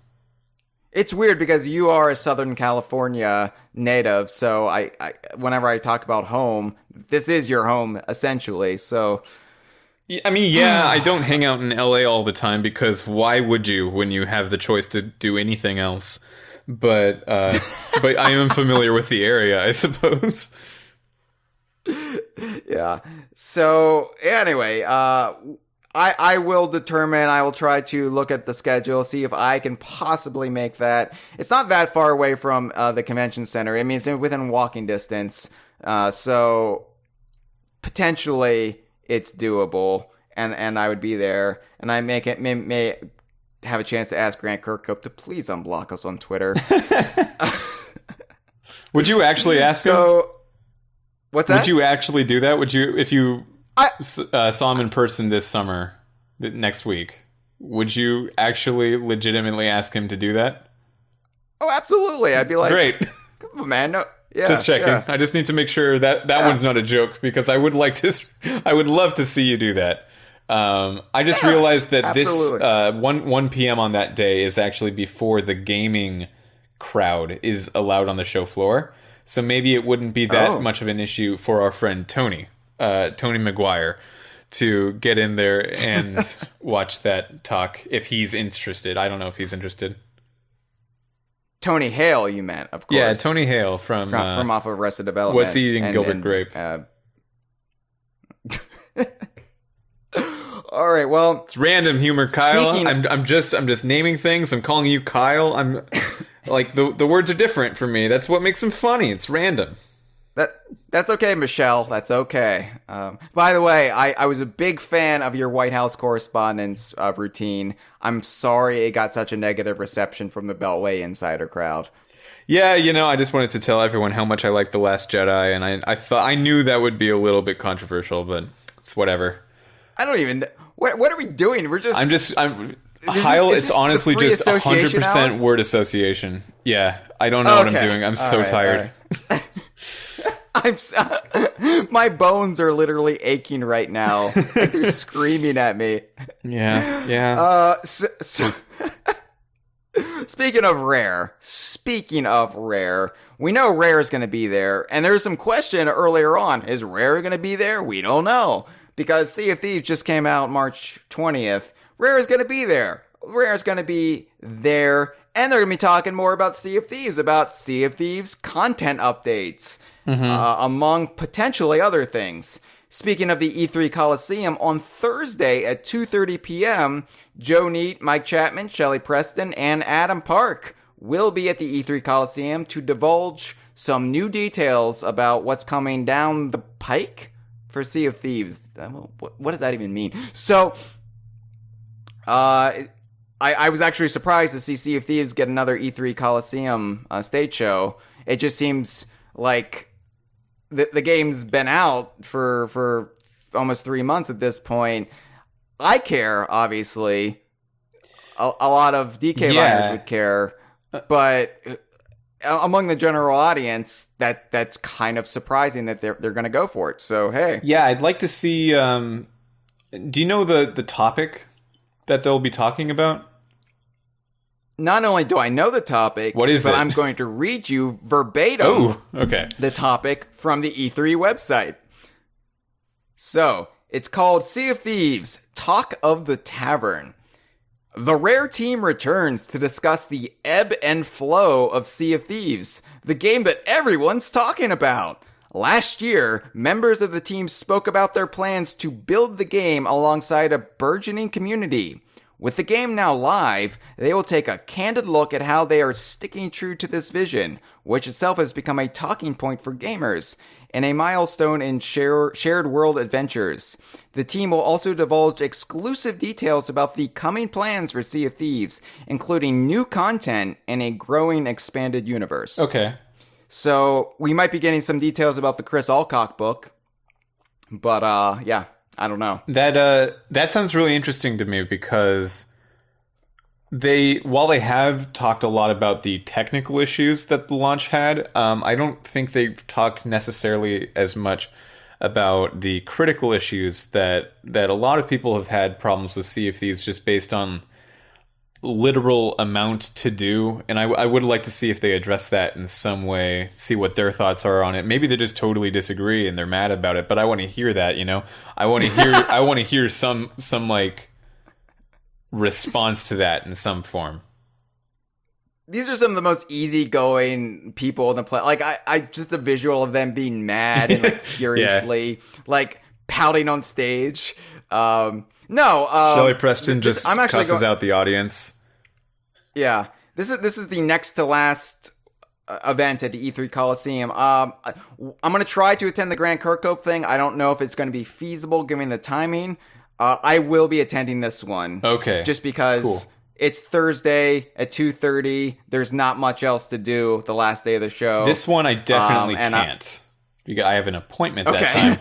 It's weird because you are a Southern California native, so I whenever I talk about home, this is your home essentially. So I mean, yeah, I don't hang out in LA all the time because why would you when you have the choice to do anything else? But I am familiar with the area, I suppose. Yeah. So anyway, I will determine. I will try to look at the schedule, see if I can possibly make that. It's not that far away from the convention center. I mean, it's within walking distance. So potentially it's doable, and I would be there, and I may have a chance to ask Grant Kirkhope to please unblock us on Twitter. Would you actually ask him? What's that? Would you actually do that? Would you, if you saw him in person this summer, next week, would you actually legitimately ask him to do that? Oh, absolutely. I'd be like, great. Come on, man. No, yeah, just checking. Yeah. I just need to make sure that one's not a joke, because I would love to see you do that. I just realized that absolutely. This 1 p.m. on that day is actually before the gaming crowd is allowed on the show floor. So maybe it wouldn't be that much of an issue for our friend Tony McGuire, to get in there and watch that talk if he's interested. I don't know if he's interested. Tony Hale, you meant, of course. Yeah, Tony Hale from off of Arrested Development. What's He Eating, Gilbert Grape? All right, well, it's random humor, Kyle. I'm just naming things. I'm calling you Kyle. I'm like the words are different for me. That's what makes them funny. It's random. That's okay, Michelle. That's okay. By the way, I was a big fan of your White House Correspondents routine. I'm sorry it got such a negative reception from the Beltway insider crowd. Yeah, I just wanted to tell everyone how much I like The Last Jedi, and I knew that would be a little bit controversial, but it's whatever. I don't even. What are we doing? Hyle, it's honestly just 100% word association. Yeah, I don't know what I'm doing. I'm so tired. My bones are literally aching right now. Like they're screaming at me. Yeah. Speaking of Rare, we know Rare is going to be there, and there's some question earlier on. Is Rare going to be there? We don't know. Because Sea of Thieves just came out March 20th. Rare is going to be there. And they're going to be talking more about Sea of Thieves content updates, among potentially other things. Speaking of the E3 Coliseum, on Thursday at 2:30 p.m., Joe Neate, Mike Chapman, Shelley Preston, and Adam Park will be at the E3 Coliseum to divulge some new details about what's coming down the pike for Sea of Thieves. What does that even mean? So, I was actually surprised to see Sea of Thieves get another E3 Coliseum stage show. It just seems like the game's been out for almost 3 months at this point. I care, obviously. A lot of DK liners would care, but among the general audience, that's kind of surprising that they're going to go for it. So hey, yeah, I'd like to see. Do you know the topic that they'll be talking about? Not only do I know the topic, what is but it? I'm going to read you verbatim. Oh, okay. The topic from the E3 website. So it's called Sea of Thieves: Talk of the Tavern. The Rare team returns to discuss the ebb and flow of Sea of Thieves, the game that everyone's talking about. Last year, members of the team spoke about their plans to build the game alongside a burgeoning community. With the game now live, they will take a candid look at how they are sticking true to this vision, which itself has become a talking point for gamers, and a milestone in shared world adventures. The team will also divulge exclusive details about the coming plans for Sea of Thieves, including new content and a growing expanded universe. Okay. So we might be getting some details about the Chris Alcock book, but yeah, I don't know. That sounds really interesting to me, because while they have talked a lot about the technical issues that the launch had, I don't think they've talked necessarily as much about the critical issues that a lot of people have had problems with Sea of Thieves, just based on literal amount to do, and I would like to see if they address that in some way, see what their thoughts are on it. Maybe they just totally disagree and they're mad about it, but I want to hear that, you know. I want to hear some like response to that in some form. These are some of the most easygoing people in the play. Like, I just the visual of them being mad and like furiously like pouting on stage. Shelley Preston just cusses out the audience. Yeah, this is the next to last event at the E3 Coliseum. I'm gonna try to attend the Grant Kirkhope thing. I don't know if it's going to be feasible given the timing. I will be attending this one. Okay, just because. Cool. It's Thursday at 2:30. There's not much else to do the last day of the show. This one I definitely can't. I have an appointment that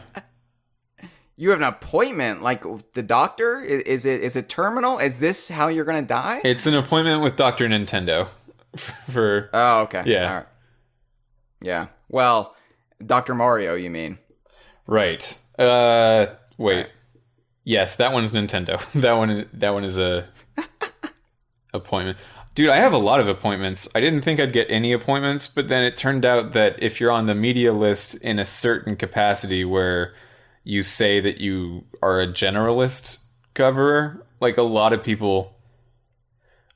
time. You have an appointment? Like the doctor? Is it terminal? Is this how you're going to die? It's an appointment with Dr. Nintendo. Oh, okay. Yeah. All right. Yeah. Well, Dr. Mario, you mean? Right. Wait. Right. Yes, that one's Nintendo. That one is a... appointment. Dude, I have a lot of appointments. I didn't think I'd get any appointments, but then it turned out that if you're on the media list in a certain capacity where you say that you are a generalist coverer, like a lot of people,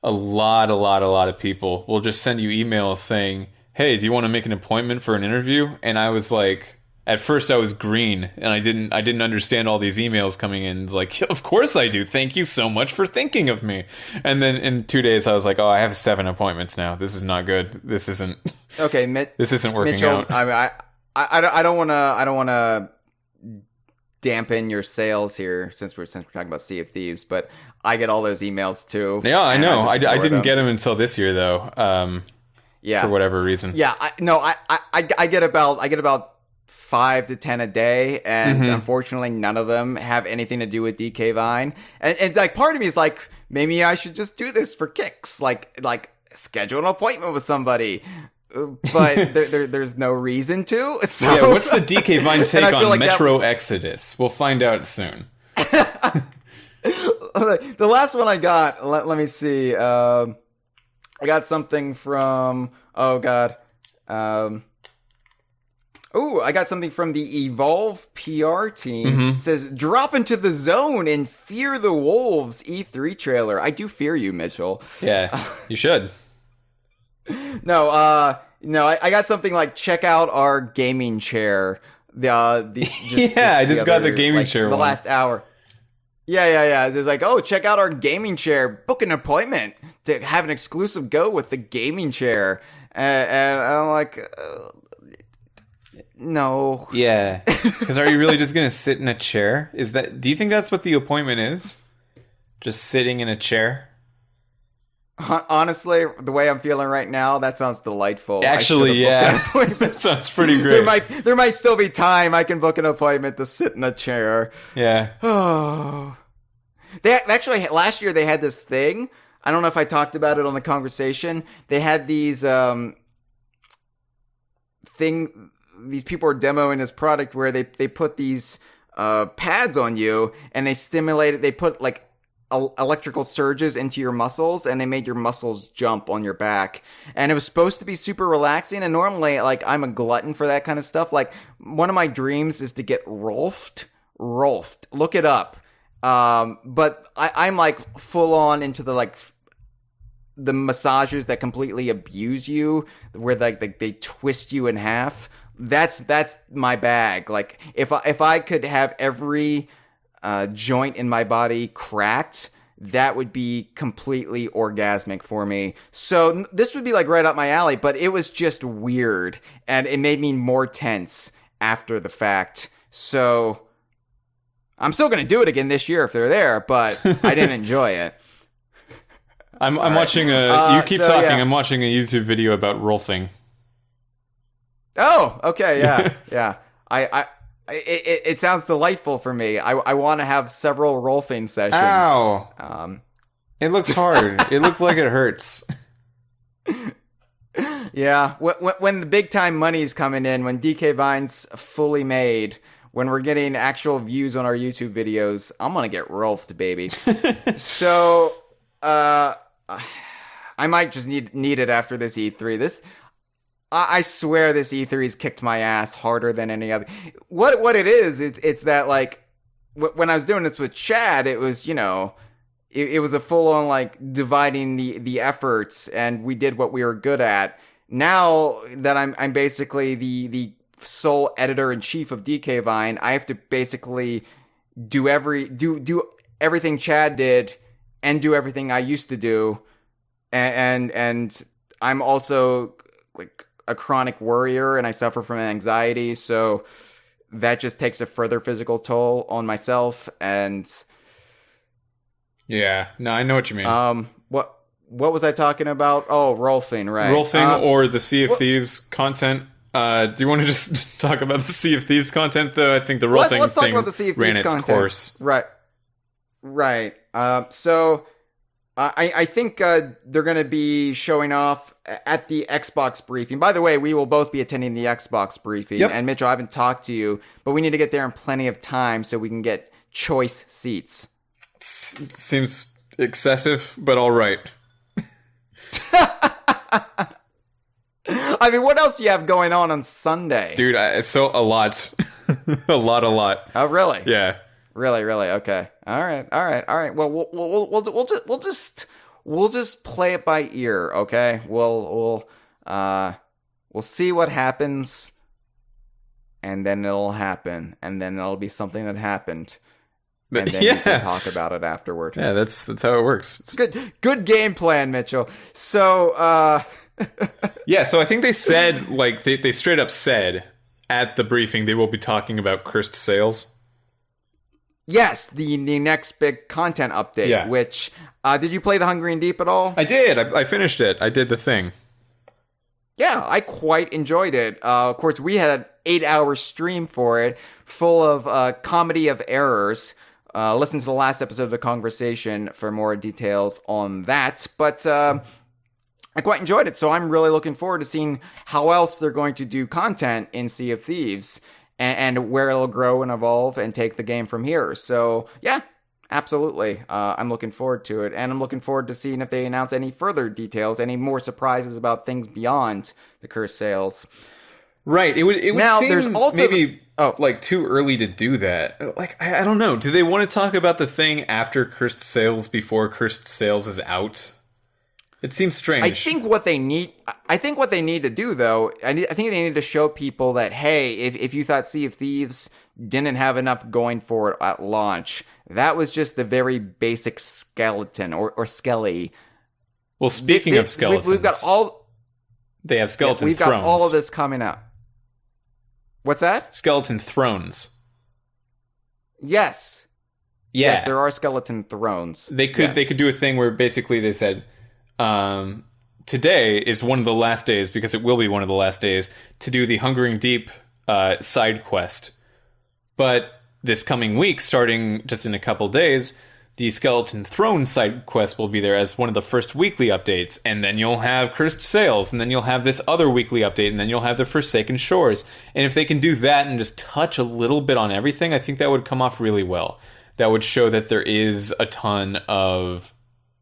a lot of people will just send you emails saying, hey, do you want to make an appointment for an interview? And I was like, at first I was green and I didn't understand all these emails coming in. It's like, of course I do. Thank you so much for thinking of me. And then in 2 days I was like, oh, I have 7 appointments now. This is not good. This isn't okay. This isn't working Mitchell, out. I mean, I don't want to dampen your sales here since we're talking about Sea of Thieves, but I get all those emails too. Yeah, I know. I didn't get them until this year though. Yeah, for whatever reason. Yeah, I get about 5 to 10 a day, and unfortunately none of them have anything to do with DK Vine. And like part of me is like, maybe I should just do this for kicks, like schedule an appointment with somebody. But there's no reason to. So yeah, what's the DK Vine take on like Metro Exodus? We'll find out soon. The last one I got, let me see. I got something from I got something from the Evolve PR team. It says, drop into the zone and fear the wolves E3 trailer. I do fear you, Mitchell. Yeah, you should. No, I got something like, check out our gaming chair. I just got the gaming chair the one. last hour. Yeah. It's like, oh, check out our gaming chair. Book an appointment to have an exclusive go with the gaming chair. And I'm like... no. Yeah. Because are you really just going to sit in a chair? Do you think that's what the appointment is? Just sitting in a chair? Honestly, the way I'm feeling right now, that sounds delightful. Actually, yeah. That sounds pretty great. There might still be time I can book an appointment to sit in a chair. Yeah. Oh. They actually, last year they had this thing. I don't know if I talked about it on the conversation. They had these these people are demoing this product where they put these pads on you and they put like electrical surges into your muscles and they made your muscles jump on your back. And it was supposed to be super relaxing. And normally, like, I'm a glutton for that kind of stuff. Like, one of my dreams is to get Rolfed. Look it up. But I'm like full on into the massages that completely abuse you, where they twist you in half. That's my bag. Like, if I could have every joint in my body cracked, that would be completely orgasmic for me. So this would be like right up my alley, but it was just weird and it made me more tense after the fact. So I'm still going to do it again this year if they're there, but I didn't enjoy it. I'm watching you keep talking. Yeah. I'm watching a YouTube video about rolfing. Oh, okay. Yeah. Yeah. It sounds delightful for me. I want to have several rolfing sessions. Ow. It looks hard. It looks like it hurts. Yeah. When the big time money's coming in, when DK Vine's fully made, when we're getting actual views on our YouTube videos, I'm going to get rolfed, baby. So, I might just need it after this E3. I swear this E3's kicked my ass harder than any other. What it is, it's that like when I was doing this with Chad, it was, you know, it was a full on like dividing the efforts, and we did what we were good at. Now that I'm basically the sole editor in chief of DK Vine, I have to basically do everything Chad did and do everything I used to do, and I'm also like a chronic worrier, and I suffer from anxiety, so that just takes a further physical toll on myself. And yeah, no, I know what you mean. What was I talking about? Oh, Rolfing, right? Rolfing or the Sea of Thieves content. Do you want to just talk about the Sea of Thieves content, though? I think the Rolfing let's talk thing about the sea of ran Thieves its content. course. Right. So I think they're going to be showing off at the Xbox briefing. By the way, we will both be attending the Xbox briefing. Yep. And Mitchell, I haven't talked to you, but we need to get there in plenty of time so we can get choice seats. Seems excessive, but all right. I mean, what else do you have going on Sunday? Dude, a lot. a lot. Oh, really? Yeah. Really? Okay. All right. Well, we'll just play it by ear, okay? We'll see what happens, and then it'll happen, and then it'll be something that happened, and then you can talk about it afterward. Yeah, that's how it works. It's good game plan, Mitchell. So, yeah, so I think they said, like, they straight up said at the briefing they will be talking about cursed sales. Yes, the next big content update, which, did you play The Hungry Deep at all? I did. I finished it. I did the thing. Yeah, I quite enjoyed it. Of course, we had an 8-hour stream for it, full of comedy of errors. Listen to the last episode of the Kongversation for more details on that. But I quite enjoyed it, so I'm really looking forward to seeing how else they're going to do content in Sea of Thieves, and where it'll grow and evolve and take the game from here. So, yeah, absolutely. I'm looking forward to it, and I'm looking forward to seeing if they announce any further details, any more surprises about things beyond the cursed sales. Right. It would now, seem there's also maybe like too early to do that. Like, I don't know. Do they want to talk about the thing after cursed sales before cursed sales is out? It seems strange. I think what they need to do, though, I think they need to show people that, hey, if you thought Sea of Thieves didn't have enough going for it at launch, that was just the very basic skeleton or skelly. Well, speaking of skeletons, we've got all. They have skeleton we've thrones. Got all of this coming out. What's that? Skeleton thrones. Yes. Yeah. Yes, there are skeleton thrones. They could do a thing where basically they said, today is one of the last days, because it will be one of the last days, to do the Hungering Deep side quest. But this coming week, starting just in a couple days, the Skeleton Throne side quest will be there as one of the first weekly updates, and then you'll have Cursed Sails, and then you'll have this other weekly update, and then you'll have the Forsaken Shores. And if they can do that and just touch a little bit on everything, I think that would come off really well. That would show that there is a ton of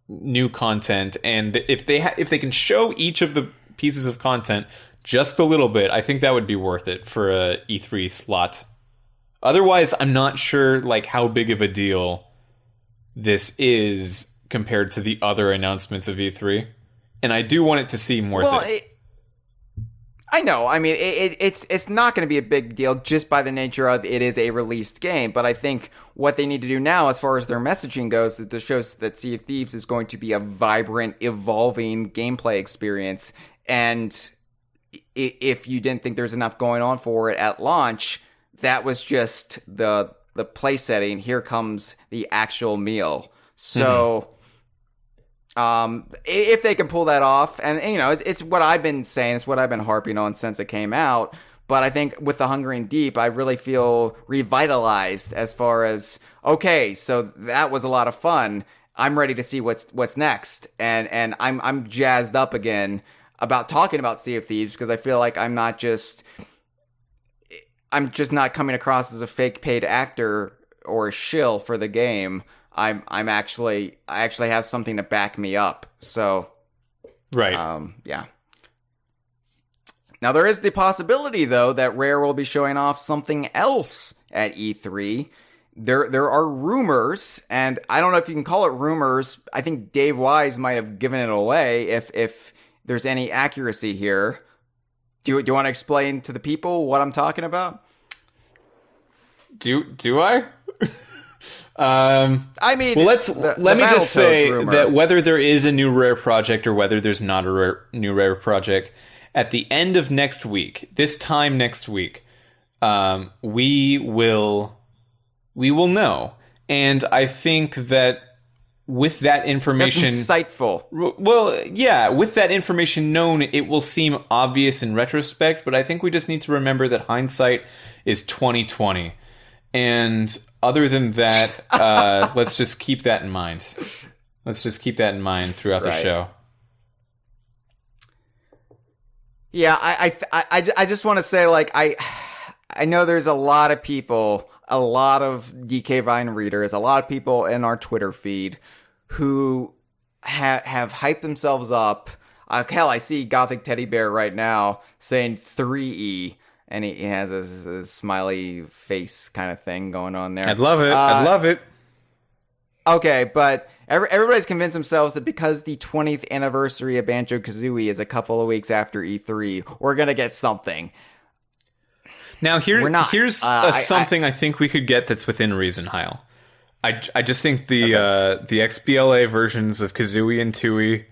new content, and if they can show each of the pieces of content just a little bit, I think that would be worth it for a E3 slot. Otherwise, I'm not sure like how big of a deal this is compared to the other announcements of E3, and I do want it to seem worth it. I know. I mean, it's not going to be a big deal just by the nature of it is a released game. But I think what they need to do now, as far as their messaging goes, is to show that Sea of Thieves is going to be a vibrant, evolving gameplay experience. And if you didn't think there's enough going on for it at launch, that was just the play setting. Here comes the actual meal. So. If they can pull that off, and you know, it's what I've been saying, it's what I've been harping on since it came out. But I think with the Hungering Deep, I really feel revitalized as far as, okay, so that was a lot of fun. I'm ready to see what's next, and I'm jazzed up again about talking about Sea of Thieves, because I feel like I'm just not coming across as a fake paid actor or a shill for the game. I actually have something to back me up. So, Right. yeah. Now there is the possibility though that Rare will be showing off something else at E3. There are rumors, and I don't know if you can call it rumors. I think Dave Wise might have given it away if there's any accuracy here. Do you want to explain to the people what I'm talking about? Do I? I mean, well, let me just say that whether there is a new Rare project or whether there's not a new Rare project, at the end of next week, this time next week, we will know. And I think that with that information... That's insightful. Well, yeah, with that information known, it will seem obvious in retrospect, but I think we just need to remember that hindsight is 2020. And other than that, let's just keep that in mind. Let's just keep that in mind throughout the show. Yeah, I just want to say, like, I know there's a lot of people, a lot of DK Vine readers, a lot of people in our Twitter feed who have hyped themselves up. Hell, I see Gothic Teddy Bear right now saying 3E, and he has a smiley face kind of thing going on there. I'd love it. I'd love it. Okay, but everybody's convinced themselves that because the 20th anniversary of Banjo-Kazooie is a couple of weeks after E3, we're going to get something. Now, here's something I think we could get that's within reason, Hyle. I just think the XBLA versions of Kazooie and Tooie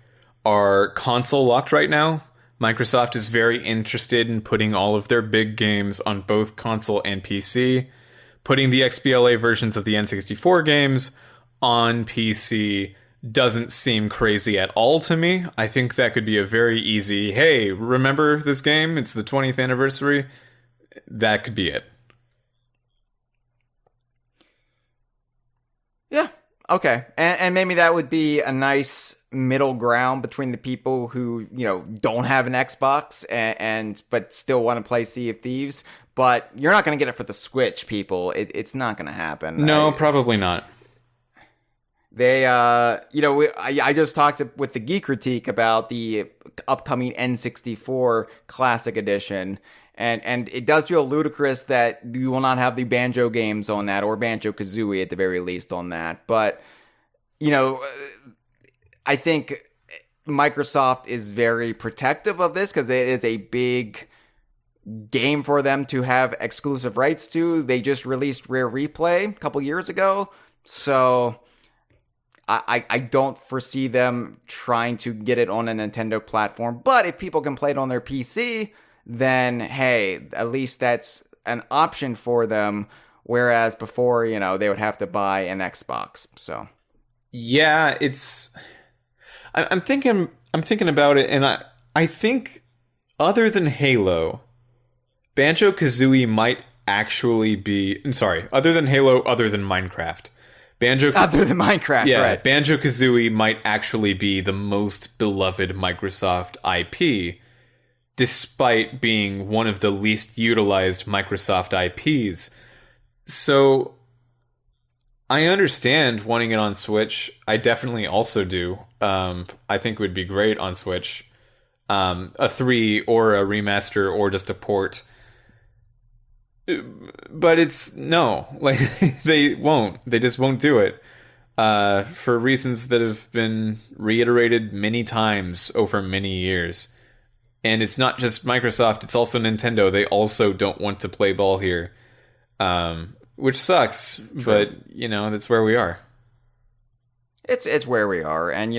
are console locked right now. Microsoft is very interested in putting all of their big games on both console and PC. Putting the XBLA versions of the N64 games on PC doesn't seem crazy at all to me. I think that could be a very easy, hey, remember this game? It's the 20th anniversary. That could be it. Yeah, okay. And maybe that would be a nice middle ground between the people who, don't have an Xbox but still want to play Sea of Thieves. But you're not going to get it for the Switch, people. It's not going to happen. No, probably not. They, I just talked with the Geek Critique about the upcoming N64 Classic Edition, and it does feel ludicrous that you will not have the Banjo games on that, or Banjo-Kazooie at the very least on that. But, I think Microsoft is very protective of this because it is a big game for them to have exclusive rights to. They just released Rare Replay a couple years ago, so I don't foresee them trying to get it on a Nintendo platform. But if people can play it on their PC, then hey, at least that's an option for them. Whereas before, they would have to buy an Xbox. So yeah, I'm thinking about it, and I think other than Halo, Banjo-Kazooie might actually be... other than Halo, other than Minecraft. Other than Minecraft, yeah, right. Banjo-Kazooie might actually be the most beloved Microsoft IP, despite being one of the least utilized Microsoft IPs. So, I understand wanting it on Switch. I definitely also do. I think it would be great on Switch. A 3 or a remaster or just a port. But they won't. They just won't do it. For reasons that have been reiterated many times over many years. And it's not just Microsoft, it's also Nintendo. They also don't want to play ball here. Which sucks, true. But, that's where we are. It's where we are, and,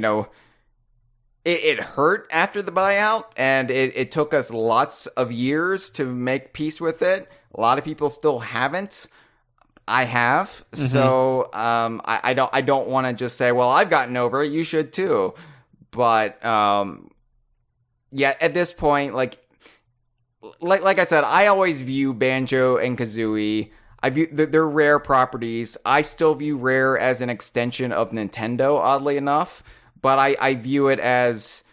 it hurt after the buyout, and it took us lots of years to make peace with it. A lot of people still haven't. I have. Mm-hmm. So I don't want to just say, well, I've gotten over it. You should too. But yeah, at this point, like I said, I always view Banjo and Kazooie. I view they're Rare properties. I still view Rare as an extension of Nintendo, oddly enough. But I view it as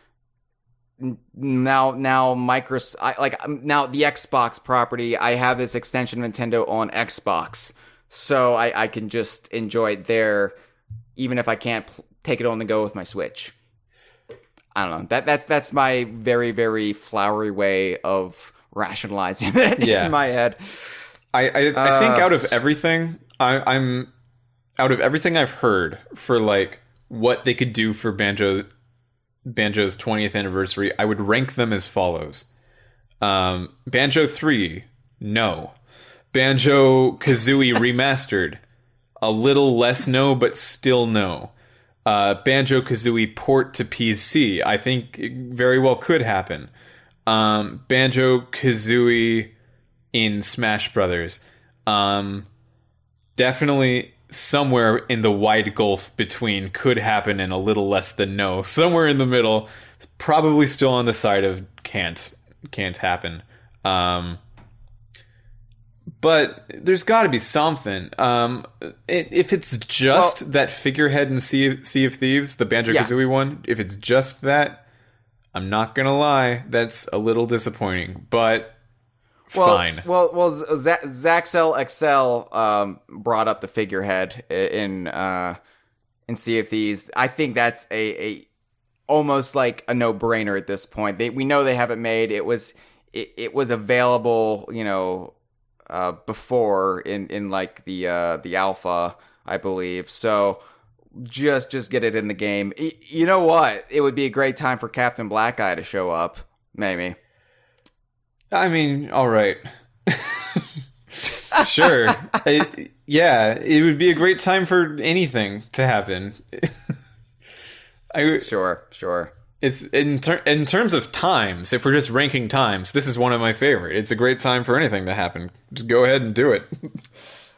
now Microsoft, now the Xbox property. I have this extension of Nintendo on Xbox, so I can just enjoy it there even if I can't take it on the go with my Switch. I don't know. That's my very, very flowery way of rationalizing it in my head. I think out of everything, I'm out of everything I've heard for like what they could do for Banjo's 20th anniversary, I would rank them as follows. Banjo 3, no. Banjo-Kazooie Remastered, a little less no, but still no. Banjo-Kazooie port to PC, I think it very well could happen. Banjo-Kazooie in Smash Brothers. Definitely somewhere in the wide gulf between could happen and a little less than no. Somewhere in the middle, probably still on the side of can't happen. But there's got to be something. If it's just that figurehead in Sea of Thieves, the Banjo-Kazooie one, if it's just that, I'm not gonna lie, that's a little disappointing. But fine. Well, Zaxel XL brought up the figurehead in Sea of Thieves. I think that's a almost like a no-brainer at this point. We know they have it made. It was available, before in like the alpha, I believe. So just get it in the game. You know what? It would be a great time for Captain Black Eye to show up. Maybe. I mean, all right. Sure. It would be a great time for anything to happen. Sure. It's in terms of times, if we're just ranking times, this is one of my favorite. It's a great time for anything to happen. Just go ahead and do it.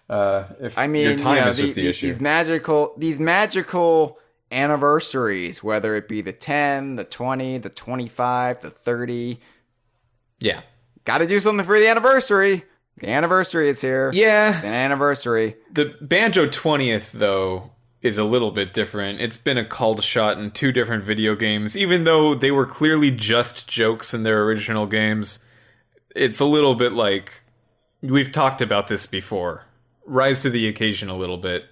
Your time is just the issue. These magical anniversaries, whether it be the 10, the 20, the 25, the 30. Yeah. Got to do something for the anniversary. The anniversary is here. Yeah. It's an anniversary. The Banjo 20th, though, is a little bit different. It's been a called shot in 2 different video games. Even though they were clearly just jokes in their original games, it's a little bit like, we've talked about this before. Rise to the occasion a little bit.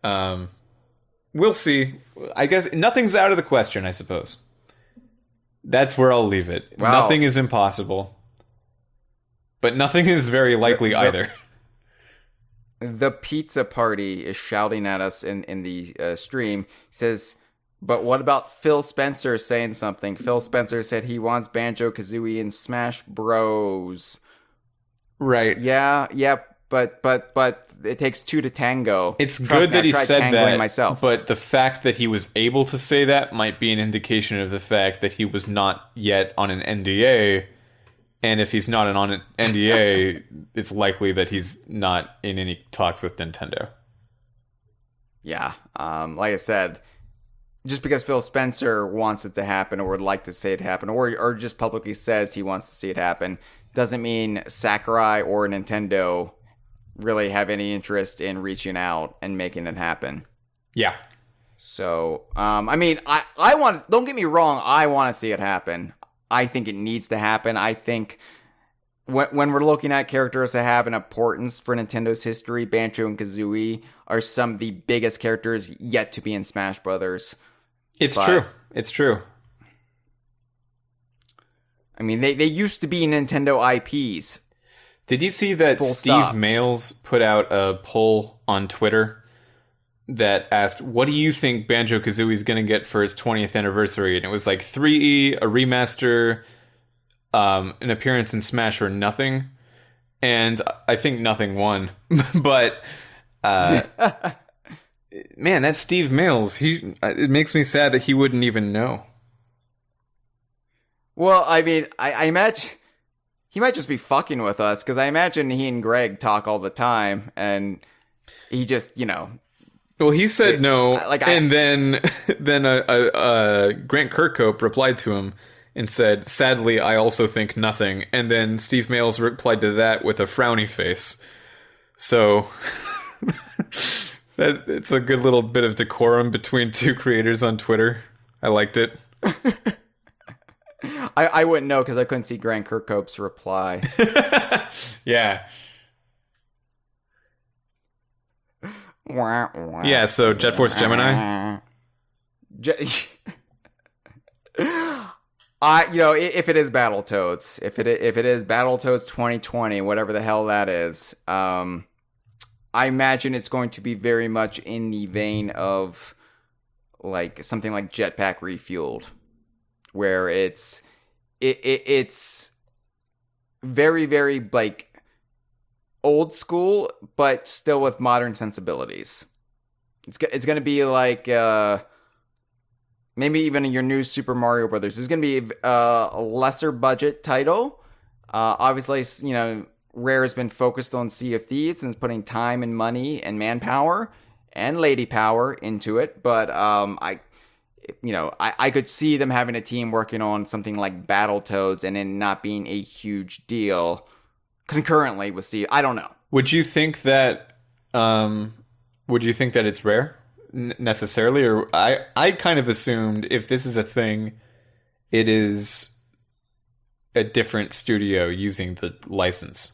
We'll see. I guess nothing's out of the question, I suppose. That's where I'll leave it. Wow. Nothing is impossible. But nothing is very likely either. The Pizza Party is shouting at us in the stream. He says, but what about Phil Spencer saying something? Phil Spencer said he wants Banjo-Kazooie in Smash Bros. Right. Yeah, but it takes 2 to tango. It's good that he said that, myself. But the fact that he was able to say that might be an indication of the fact that he was not yet on an NDA. And if he's not on an NDA, it's likely that he's not in any talks with Nintendo. Yeah. Like I said, just because Phil Spencer wants it to happen or would like to see it happen or just publicly says he wants to see it happen doesn't mean Sakurai or Nintendo really have any interest in reaching out and making it happen. Yeah. So, I want, don't get me wrong, I want to see it happen. I think it needs to happen. I think when we're looking at characters that have an importance for Nintendo's history, Banjo and Kazooie are some of the biggest characters yet to be in Smash Brothers. It's true. I mean, they used to be Nintendo IPs. Did you see that Steve Mails put out a poll on Twitter that asked, what do you think Banjo-Kazooie is going to get for its 20th anniversary? And it was like 3E, a remaster, an appearance in Smash, or nothing. And I think nothing won. But, man, that's Steve Mails. It makes me sad that he wouldn't even know. Well, I mean, I imagine he might just be fucking with us, because I imagine he and Greg talk all the time, and he just, Well, he said no, and then Grant Kirkhope replied to him and said, sadly, I also think nothing. And then Steve Mails replied to that with a frowny face. So it's a good little bit of decorum between 2 creators on Twitter. I liked it. I wouldn't know because I couldn't see Grant Kirkhope's reply. Yeah. Yeah, so Jet Force Gemini. If it is Battletoads, if it is Battletoads 2020, whatever the hell that is, I imagine it's going to be very much in the vein of like something like Jetpack Refueled, where it's very, very like old school, but still with modern sensibilities. It's going to be like maybe even your new Super Mario Brothers. It's going to be a lesser budget title. Obviously, Rare has been focused on Sea of Thieves and is putting time and money and manpower and lady power into it. But I could see them having a team working on something like Battletoads and it not being a huge deal concurrently with Sea. I don't know. Would you think that it's Rare necessarily, or I kind of assumed if this is a thing, it is a different studio using the license.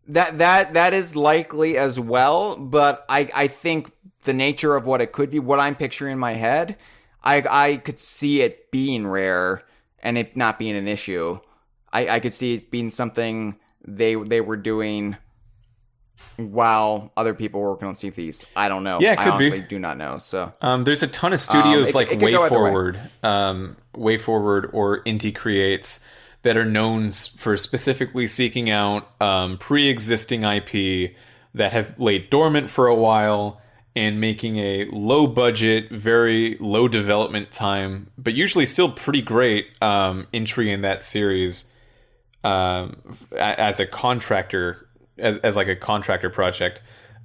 That is likely as well, but I think the nature of what it could be, what I'm picturing in my head, I could see it being Rare and it not being an issue. I could see it being something they were doing while other people were working on Sea of Thieves. I don't know. Yeah, it could I honestly be. do not know. So there's a ton of studios like it could go either Way Forward or Inti Creates that are known for specifically seeking out pre-existing IP that have laid dormant for a while and making a low budget, very low development time, but usually still pretty great entry in that series as a contractor, as like a contractor project.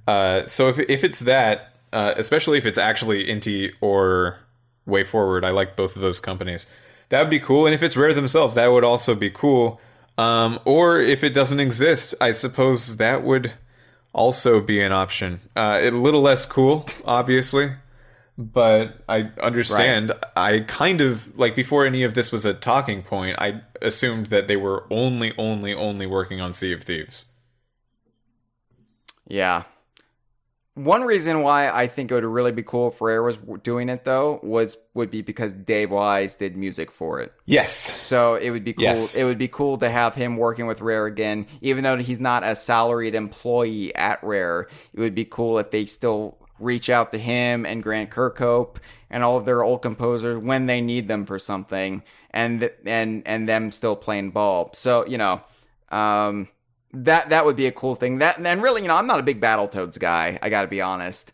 So if it's that, especially if it's actually Inti or Way Forward, I like both of those companies. That would be cool. And if it's Rare themselves, that would also be cool. Or if it doesn't exist, I suppose that would also be an option. A little less cool, obviously. But I understand. Right. I kind of, like, before any of this was a talking point, I assumed that they were only working on Sea of Thieves. Yeah. One reason why I think it would really be cool if Rare was doing it, though, would be because Dave Wise did music for it. Yes. So it would be cool. Yes. It would be cool to have him working with Rare again, even though he's not a salaried employee at Rare. It would be cool if they still reach out to him and Grant Kirkhope and all of their old composers when they need them for something, and them still playing ball. So that would be a cool thing. And really, I'm not a big Battletoads guy. I got to be honest.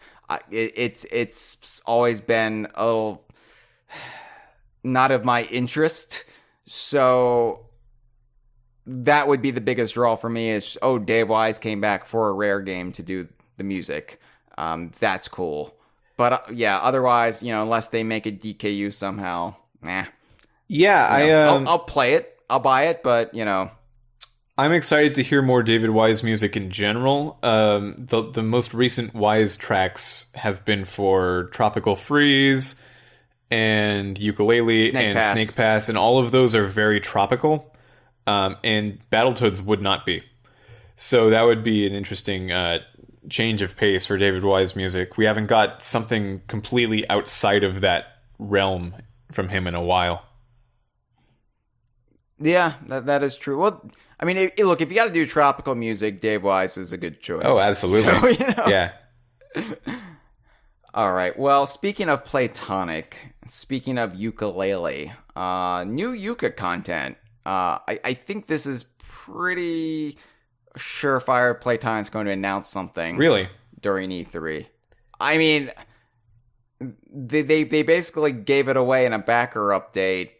It's always been a little not of my interest. So that would be the biggest draw for me. Is Dave Wise came back for a Rare game to do the music. That's cool. But otherwise, unless they make a DKU somehow, nah. Yeah, I'll play it. I'll buy it, but I'm excited to hear more David Wise music in general. The most recent Wise tracks have been for Tropical Freeze and Yooka-Laylee and Snake Pass, and all of those are very tropical. And Battletoads would not be. So that would be an interesting change of pace for David Wise music. We haven't got something completely outside of that realm from him in a while. Yeah, that is true. Well, I mean, look, if you got to do tropical music, Dave Wise is a good choice. Oh, absolutely. So, yeah. All right. Well, speaking of Playtonic, speaking of Yooka-Laylee, new Yooka content. I think this is pretty surefire. Playtonic's going to announce something. Really? During E3. I mean, they basically gave it away in a backer update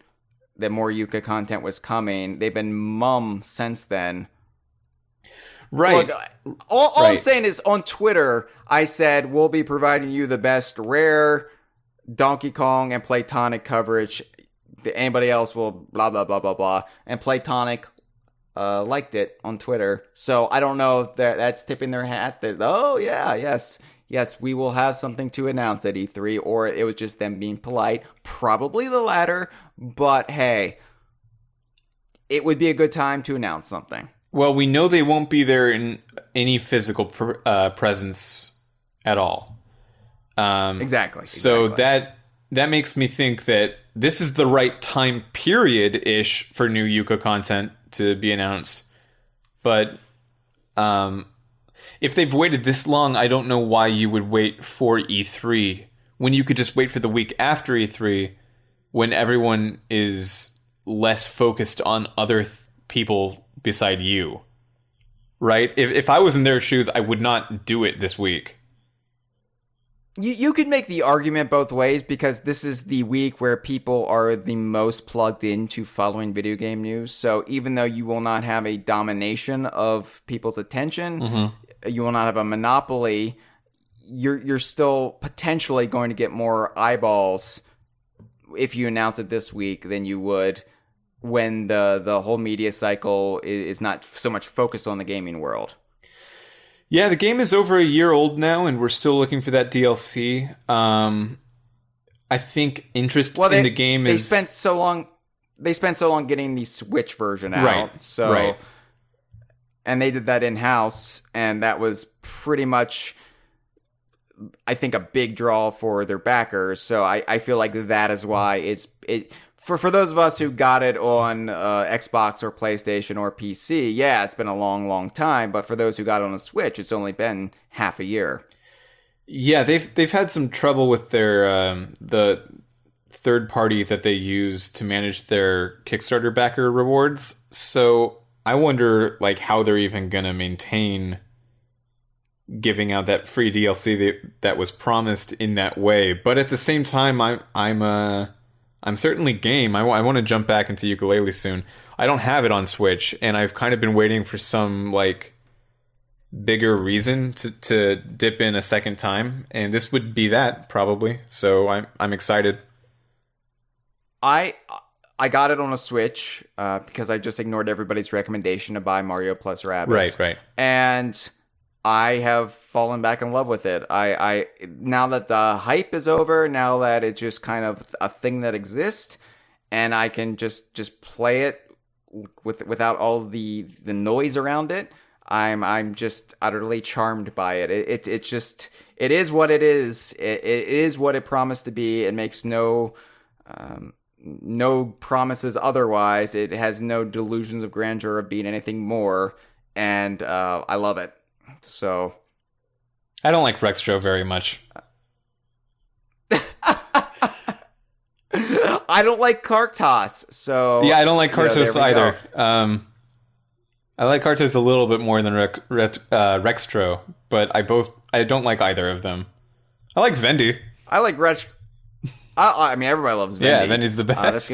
that more Yooka content was coming. They've been mum since then. Right. Look, all I'm saying is on Twitter, I said, we'll be providing you the best Rare, Donkey Kong, and Playtonic coverage. Anybody else will blah, blah, blah, blah, blah. And Playtonic liked it on Twitter. So I don't know if that's tipping their hat. Yes, we will have something to announce at E3, or it was just them being polite. Probably the latter, but hey, it would be a good time to announce something. Well, we know they won't be there in any physical presence at all. Exactly. So that makes me think that this is the right time period-ish for new Yuka content to be announced. But if they've waited this long, I don't know why you would wait for E3 when you could just wait for the week after E3 when everyone is less focused on other people beside you. Right? If I was in their shoes, I would not do it this week. You could make the argument both ways because this is the week where people are the most plugged into following video game news. So even though you will not have a domination of people's attention, you will not have a monopoly, you're still potentially going to get more eyeballs if you announce it this week than you would when the whole media cycle is not so much focused on the gaming world. Yeah, the game is over a year old now, and we're still looking for that DLC. I think interest in the game is... They spent so long getting the Switch version out. Right, so, right. And they did that in-house, and that was pretty much, I think, a big draw for their backers. So I feel like that is why for those of us who got it on Xbox or PlayStation or PC, yeah, it's been a long, long time. But for those who got it on a Switch, it's only been half a year. Yeah, they've had some trouble with their the third party that they use to manage their Kickstarter backer rewards. So I wonder like how they're even going to maintain giving out that free DLC that was promised in that way. But at the same time, I'm certainly game. I want to jump back into Yooka-Laylee soon. I don't have it on Switch, and I've kind of been waiting for some like bigger reason to dip in a second time, and this would be that probably. So I'm excited. I got it on a Switch because I just ignored everybody's recommendation to buy Mario plus Rabbids. Right. And I have fallen back in love with it. I now that the hype is over, now that it's just kind of a thing that exists, and I can just play it without all the noise around it. I'm just utterly charmed by it. It's just it is what it is. It is what it promised to be. It makes no promises otherwise. It has no delusions of grandeur of being anything more, and I love it. So, I don't like Rextro very much. I don't like Kartos, so... Yeah, I don't like Kartos either. I like Kartos a little bit more than Rextro, but I don't like either of them. I like Vendy. I like I mean, everybody loves Vendy. Yeah, Vendy's the best.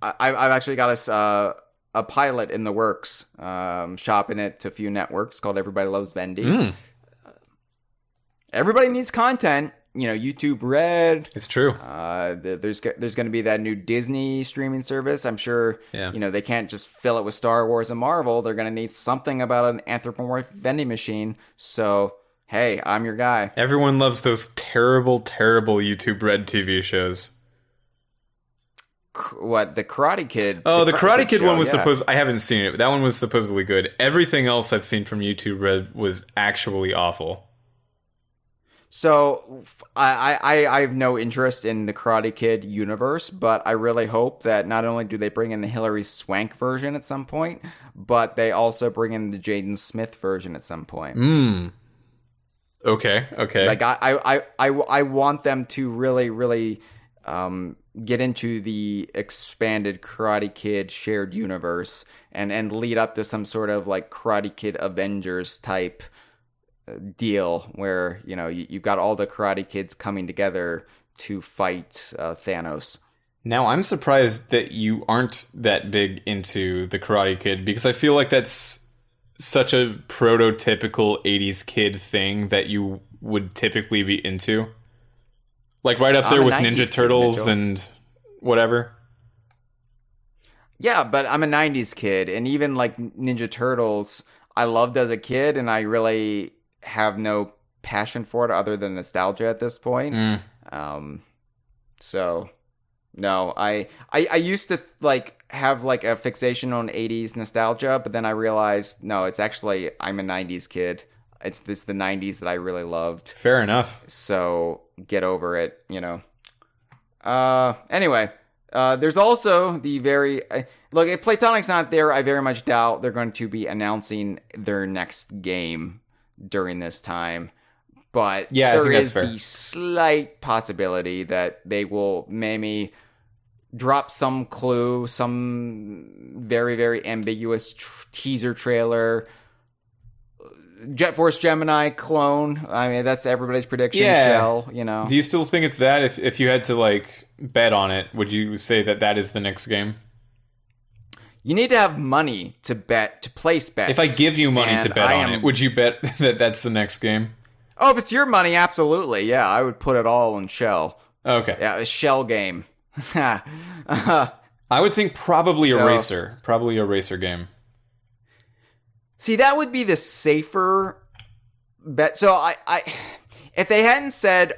I've actually got a pilot in the works, shopping it to a few networks called Everybody Loves Vendy. Everybody needs content. You know, YouTube Red. It's true. There's going to be that new Disney streaming service. I'm sure, yeah. You know, they can't just fill it with Star Wars and Marvel. They're going to need something about an anthropomorphic vending machine. So, hey, I'm your guy. Everyone loves those terrible, terrible YouTube Red TV shows. What, the Karate Kid? Oh, the Karate Kid show, one was yeah. I haven't seen it. That one was supposedly good. Everything else I've seen from YouTube Red was actually awful. So I have no interest in the Karate Kid universe, but I really hope that not only do they bring in the Hilary Swank version at some point, but they also bring in the Jaden Smith version at some point. Okay. Like I want them to really get into the expanded Karate Kid shared universe and lead up to some sort of like Karate Kid Avengers type deal where, you know, you've got all the Karate Kids coming together to fight Thanos. Now, I'm surprised that you aren't that big into the Karate Kid because I feel like that's such a prototypical 80s kid thing that you would typically be into. Like right up there with Ninja Turtles and whatever. Yeah, but I'm a 90s kid, and even like Ninja Turtles, I loved as a kid, and I really have no passion for it other than nostalgia at this point. So, No, I used to like have like a fixation on 80s nostalgia, but then I realized no, it's actually I'm a 90s kid. It's the 90s that I really loved. Fair enough. So get over it, you know. Anyway, there's also the very look. If Playtonic's not there, I very much doubt they're going to be announcing their next game during this time. But yeah, there is the slight possibility that they will maybe drop some clue, some very, very ambiguous teaser trailer. Jet Force Gemini clone. I mean, that's everybody's prediction. Yeah. Shell, you know. Do you still think it's that? If you had to like bet on it, would you say that is the next game? You need to have money to place bets. If I give you money to bet on it, would you bet that that's the next game? Oh, if it's your money, absolutely. Yeah, I would put it all in Shell. Okay. Yeah, a Shell game. I would think probably a racer. Probably a racer game. See, that would be the safer bet. So I if they hadn't said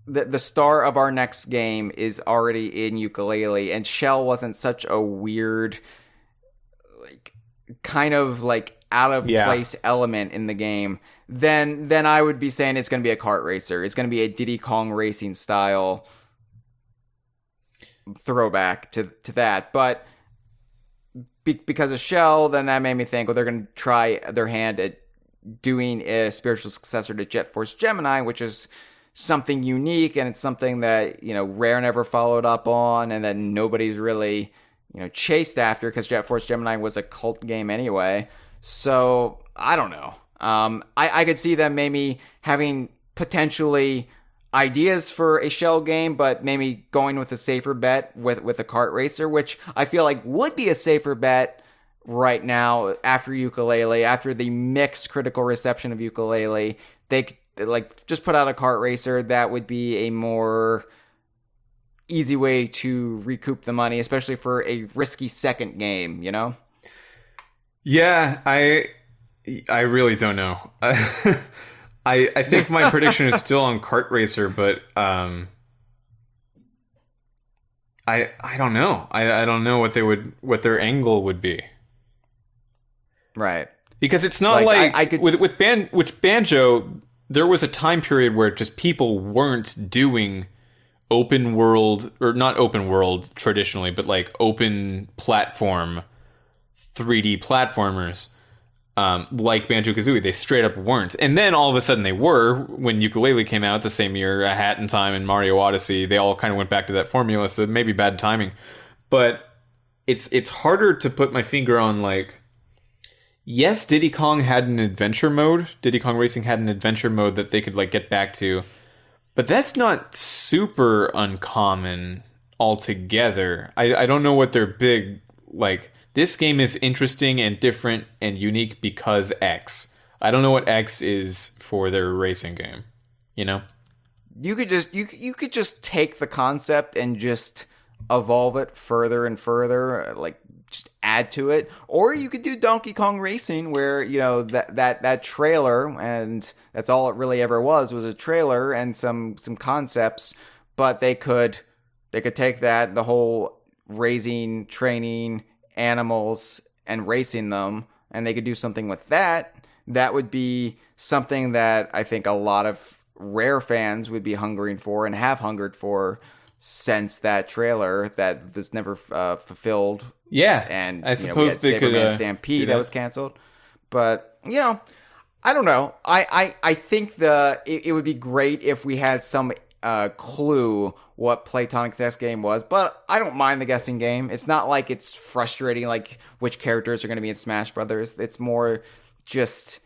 the star of our next game is already in Yooka-Laylee and Shell wasn't such a weird, like, kind of like out of place element in the game, then I would be saying it's going to be a kart racer. It's going to be a Diddy Kong Racing style throwback to that. But because of Shell, then that made me think, well, they're going to try their hand at doing a spiritual successor to Jet Force Gemini, which is something unique, and it's something that, you know, Rare never followed up on, and that nobody's really, you know, chased after, because Jet Force Gemini was a cult game anyway. So I don't know. I could see them maybe having potentially ideas for a Shell game, but maybe going with a safer bet with a kart racer, which I feel like would be a safer bet right now after Yooka-Laylee, after the mixed critical reception of Yooka-Laylee. They could, like, just put out a kart racer. That would be a more easy way to recoup the money, especially for a risky second game, you know? Yeah, I really don't know. I think my prediction is still on kart racer, but I don't know. I don't know what their angle would be. Right. Because it's not like with Banjo, there was a time period where just people weren't doing open world, or not open world traditionally, but like open platform 3D platformers. Like Banjo-Kazooie, they straight up weren't. And then all of a sudden they were, when Yooka-Laylee came out the same year, A Hat in Time and Mario Odyssey, they all kind of went back to that formula, so maybe bad timing. But it's harder to put my finger on, like, yes, Diddy Kong had an adventure mode. Diddy Kong Racing had an adventure mode that they could, like, get back to. But that's not super uncommon altogether. I don't know what their big, like, this game is interesting and different and unique because X. I don't know what X is for their racing game, you know? You could just take the concept and just evolve it further and further, like just add to it. Or you could do Donkey Kong Racing, where, you know, that trailer, and that's all it really ever was a trailer and some concepts, but they could take that, the whole raising, training animals and racing them, and they could do something with that. That would be something that I think a lot of Rare fans would be hungering for and have hungered for since that trailer that was never fulfilled. Yeah, and I suppose they Saberman could Stampede that was canceled. But, you know, I don't know. I think it would be great if we had some clue what Playtonic's next game was, but I don't mind the guessing game. It's not like it's frustrating, like which characters are going to be in Smash Brothers. It's more just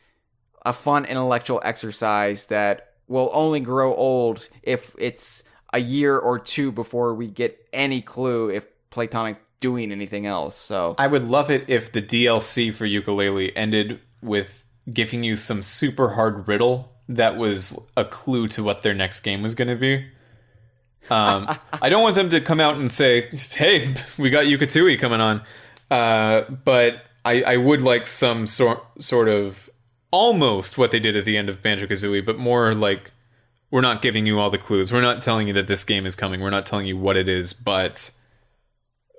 a fun intellectual exercise that will only grow old if it's a year or two before we get any clue if Playtonic's doing anything else. So I would love it if the DLC for Yooka-Laylee ended with giving you some super hard riddle that was a clue to what their next game was going to be. I don't want them to come out and say, hey, we got Yooka-Laylee coming on. But I would like some sort of almost what they did at the end of Banjo-Kazooie, but more like we're not giving you all the clues. We're not telling you that this game is coming. We're not telling you what it is, but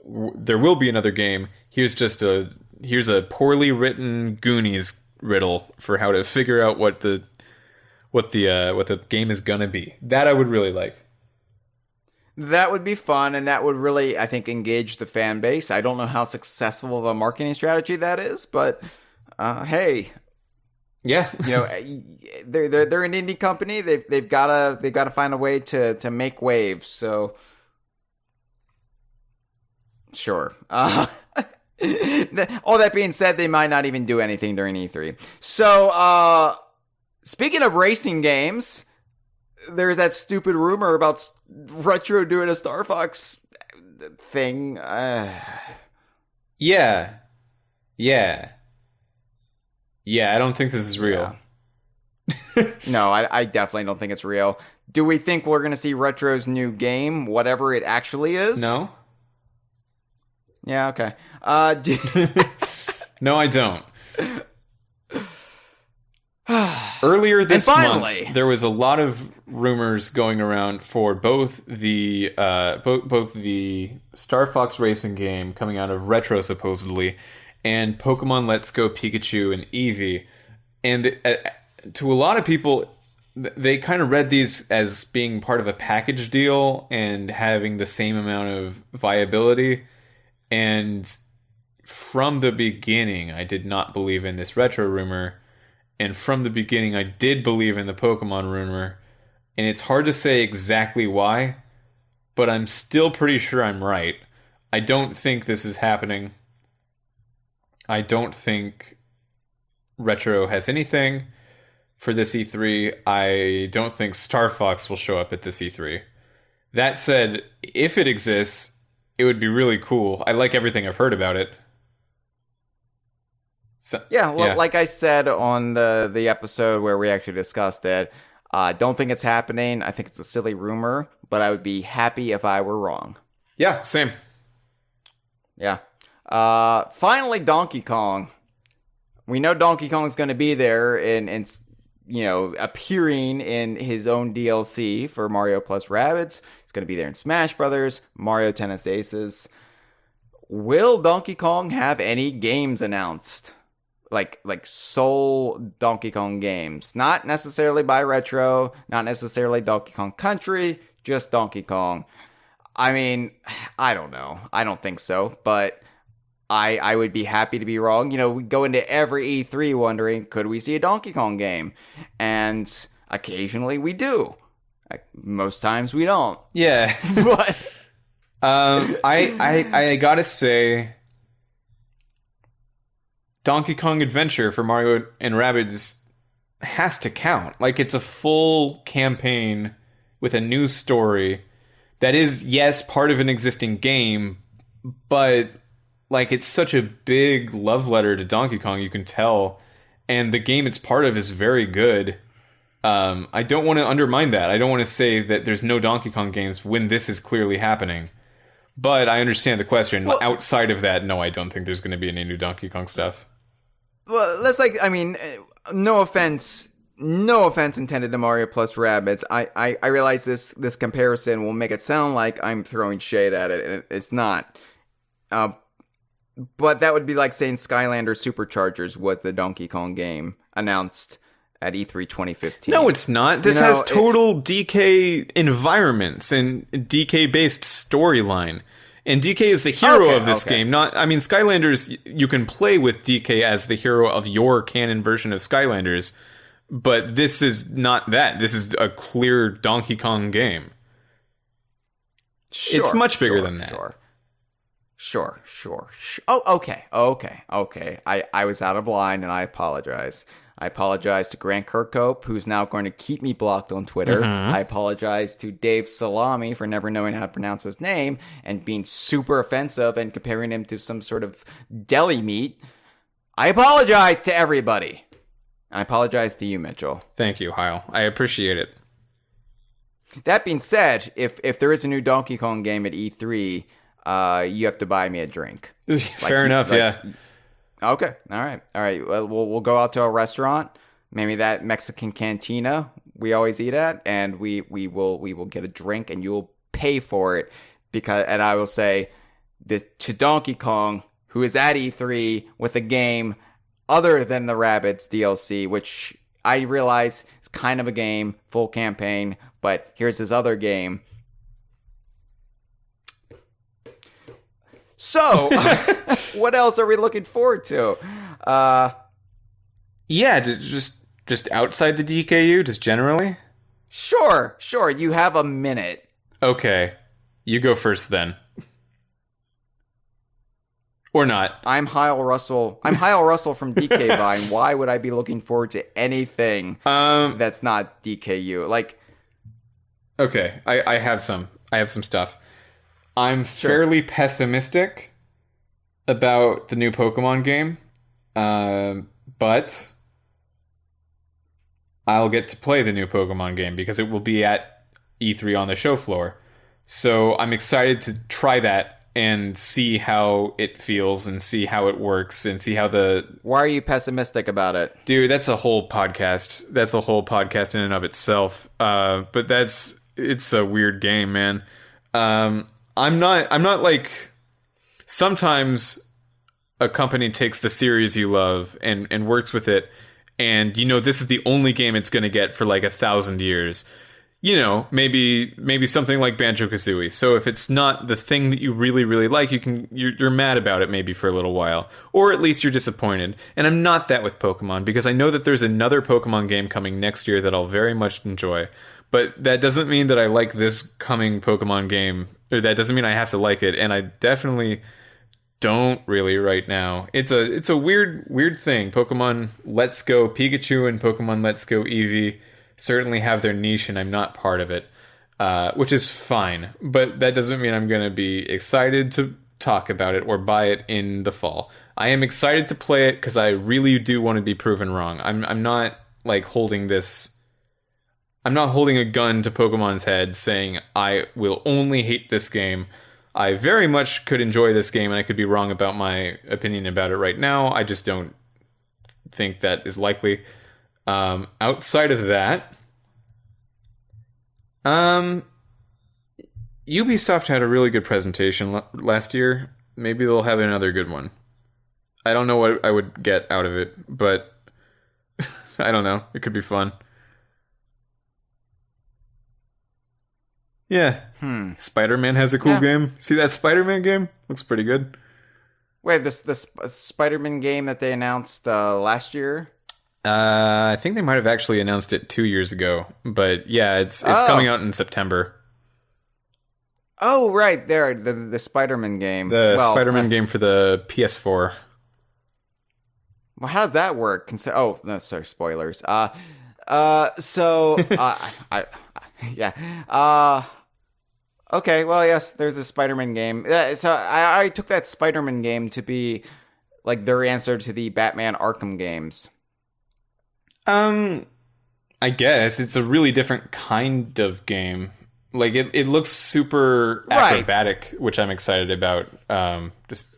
there will be another game. Here's a poorly written Goonies riddle for how to figure out what the game is gonna be. That I would really like. That would be fun, and that would really, I think, engage the fan base. I don't know how successful of a marketing strategy that is, but hey, yeah, they're an indie company. They've gotta find a way to make waves. So sure. All that being said, they might not even do anything during E3. So speaking of racing games, there's that stupid rumor about Retro doing a Star Fox thing. Yeah, I don't think this is real. Yeah. No, I definitely don't think it's real. Do we think we're going to see Retro's new game, whatever it actually is? No. Yeah, okay. No, I don't. Earlier this month, there was a lot of rumors going around for both the Star Fox Racing game coming out of Retro, supposedly, and Pokemon Let's Go Pikachu and Eevee. And to a lot of people, they kind of read these as being part of a package deal and having the same amount of viability. And from the beginning, I did not believe in this Retro rumor. And from the beginning, I did believe in the Pokemon rumor. And it's hard to say exactly why, but I'm still pretty sure I'm right. I don't think this is happening. I don't think Retro has anything for this E3. I don't think Star Fox will show up at this E3. That said, if it exists, it would be really cool. I like everything I've heard about it. So, like I said on the episode where we actually discussed it, I don't think it's happening. I think it's a silly rumor, but I would be happy if I were wrong. Yeah, same. Yeah. Finally, Donkey Kong. We know Donkey Kong's going to be there and appearing in his own DLC for Mario plus Rabbids. He's going to be there in Smash Brothers, Mario Tennis Aces. Will Donkey Kong have any games announced? Like sole Donkey Kong games. Not necessarily by Retro, not necessarily Donkey Kong Country, just Donkey Kong. I mean, I don't know. I don't think so, but I would be happy to be wrong. We go into every E3 wondering, could we see a Donkey Kong game? And occasionally we do. Most times we don't. Yeah. But I gotta say, Donkey Kong Adventure for Mario and Rabbids has to count. Like, it's a full campaign with a new story that is, yes, part of an existing game, but like, it's such a big love letter to Donkey Kong, you can tell. And the game it's part of is very good. I don't want to undermine that. I don't want to say that there's no Donkey Kong games when this is clearly happening. But I understand the question. Well, outside of that, no, I don't think there's going to be any new Donkey Kong stuff. Well, that's no offense intended to Mario plus Rabbids. I realize this comparison will make it sound like I'm throwing shade at it, and it's not. But that would be like saying Skylander Superchargers was the Donkey Kong game announced at E3 2015. No, it's not. This has total DK environments and DK-based storyline. And DK is the hero of this game. Skylanders, you can play with DK as the hero of your canon version of Skylanders, but this is not that. This is a clear Donkey Kong game. Sure, it's much bigger than that. Sure. Oh, okay. I was out of line, and I apologize. I apologize to Grant Kirkhope, who's now going to keep me blocked on Twitter. Mm-hmm. I apologize to Dave Salami for never knowing how to pronounce his name and being super offensive and comparing him to some sort of deli meat. I apologize to everybody. I apologize to you, Mitchell. Thank you, Hyle. I appreciate it. That being said, if there is a new Donkey Kong game at E3, you have to buy me a drink. Fair enough, yeah. Okay, all right. Well, we'll go out to a restaurant, maybe that Mexican cantina we always eat at, and we will get a drink, and you will pay for it and I will say this to Donkey Kong, who is at E3 with a game other than the Rabbids DLC, which I realize is kind of a game, full campaign, but here's his other game. So, what else are we looking forward to? Yeah, just outside the DKU, just generally? Sure. You have a minute. Okay. You go first then. Or not. I'm Hyle Russell. I'm Hyle Russell from DK Vine. Why would I be looking forward to anything that's not DKU? Like, okay, I have some stuff. I'm fairly pessimistic about the new Pokemon game, but I'll get to play the new Pokemon game because it will be at E3 on the show floor. So I'm excited to try that and see how it feels and see how it works and see how Why are you pessimistic about it? Dude, that's a whole podcast. That's a whole podcast in and of itself. But it's a weird game, man. I'm not like, sometimes a company takes the series you love and works with it, and this is the only game it's going to get for like 1,000 years. Maybe something like Banjo-Kazooie. So if it's not the thing that you really, really like, you're mad about it maybe for a little while. Or at least you're disappointed. And I'm not that with Pokemon, because I know that there's another Pokemon game coming next year that I'll very much enjoy. But that doesn't mean that I like this coming Pokemon game, or that doesn't mean I have to like it, and I definitely don't really right now. It's a weird thing. Pokemon Let's Go Pikachu and Pokemon Let's Go Eevee certainly have their niche, and I'm not part of it, which is fine. But that doesn't mean I'm going to be excited to talk about it or buy it in the fall. I am excited to play it because I really do want to be proven wrong. I'm not like holding this. I'm not holding a gun to Pokemon's head saying I will only hate this game. I very much could enjoy this game, and I could be wrong about my opinion about it right now. I just don't think that is likely. Outside of that, Ubisoft had a really good presentation last year. Maybe they'll have another good one. I don't know what I would get out of it, but I don't know. It could be fun. Yeah. Spider-Man has a cool game. See that Spider-Man game? Looks pretty good. Wait, this Spider-Man game that they announced last year? I think they might have actually announced it 2 years ago. But yeah, it's coming out in September. Oh, right. There, the Spider-Man game. Spider-Man game for the PS4. Well, how does that work? Oh, no, sorry, spoilers. Yeah. Okay, well, yes, there's the Spider-Man game. So I took that Spider-Man game to be like their answer to the Batman Arkham games. I guess it's a really different kind of game. Like it looks super acrobatic, which I'm excited about. Just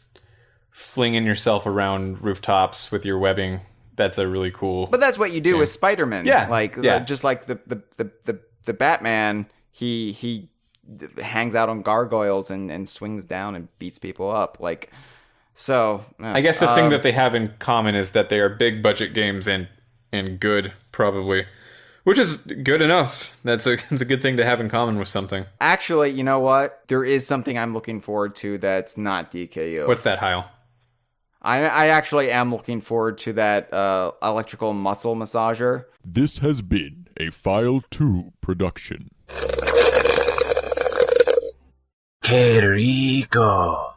flinging yourself around rooftops with your webbing. That's a really cool. But that's what you do game. With Spider-Man. Yeah, just like the Batman, he hangs out on gargoyles and swings down and beats people up. Like, so I guess the thing that they have in common is that they are big budget games and good, probably, which is good enough. It's a good thing to have in common with something. Actually, you know what? There is something I'm looking forward to that's not DKU. What's that, Hyle? I actually am looking forward to that electrical muscle massager. This has been a File 2 production. ¡Qué rico!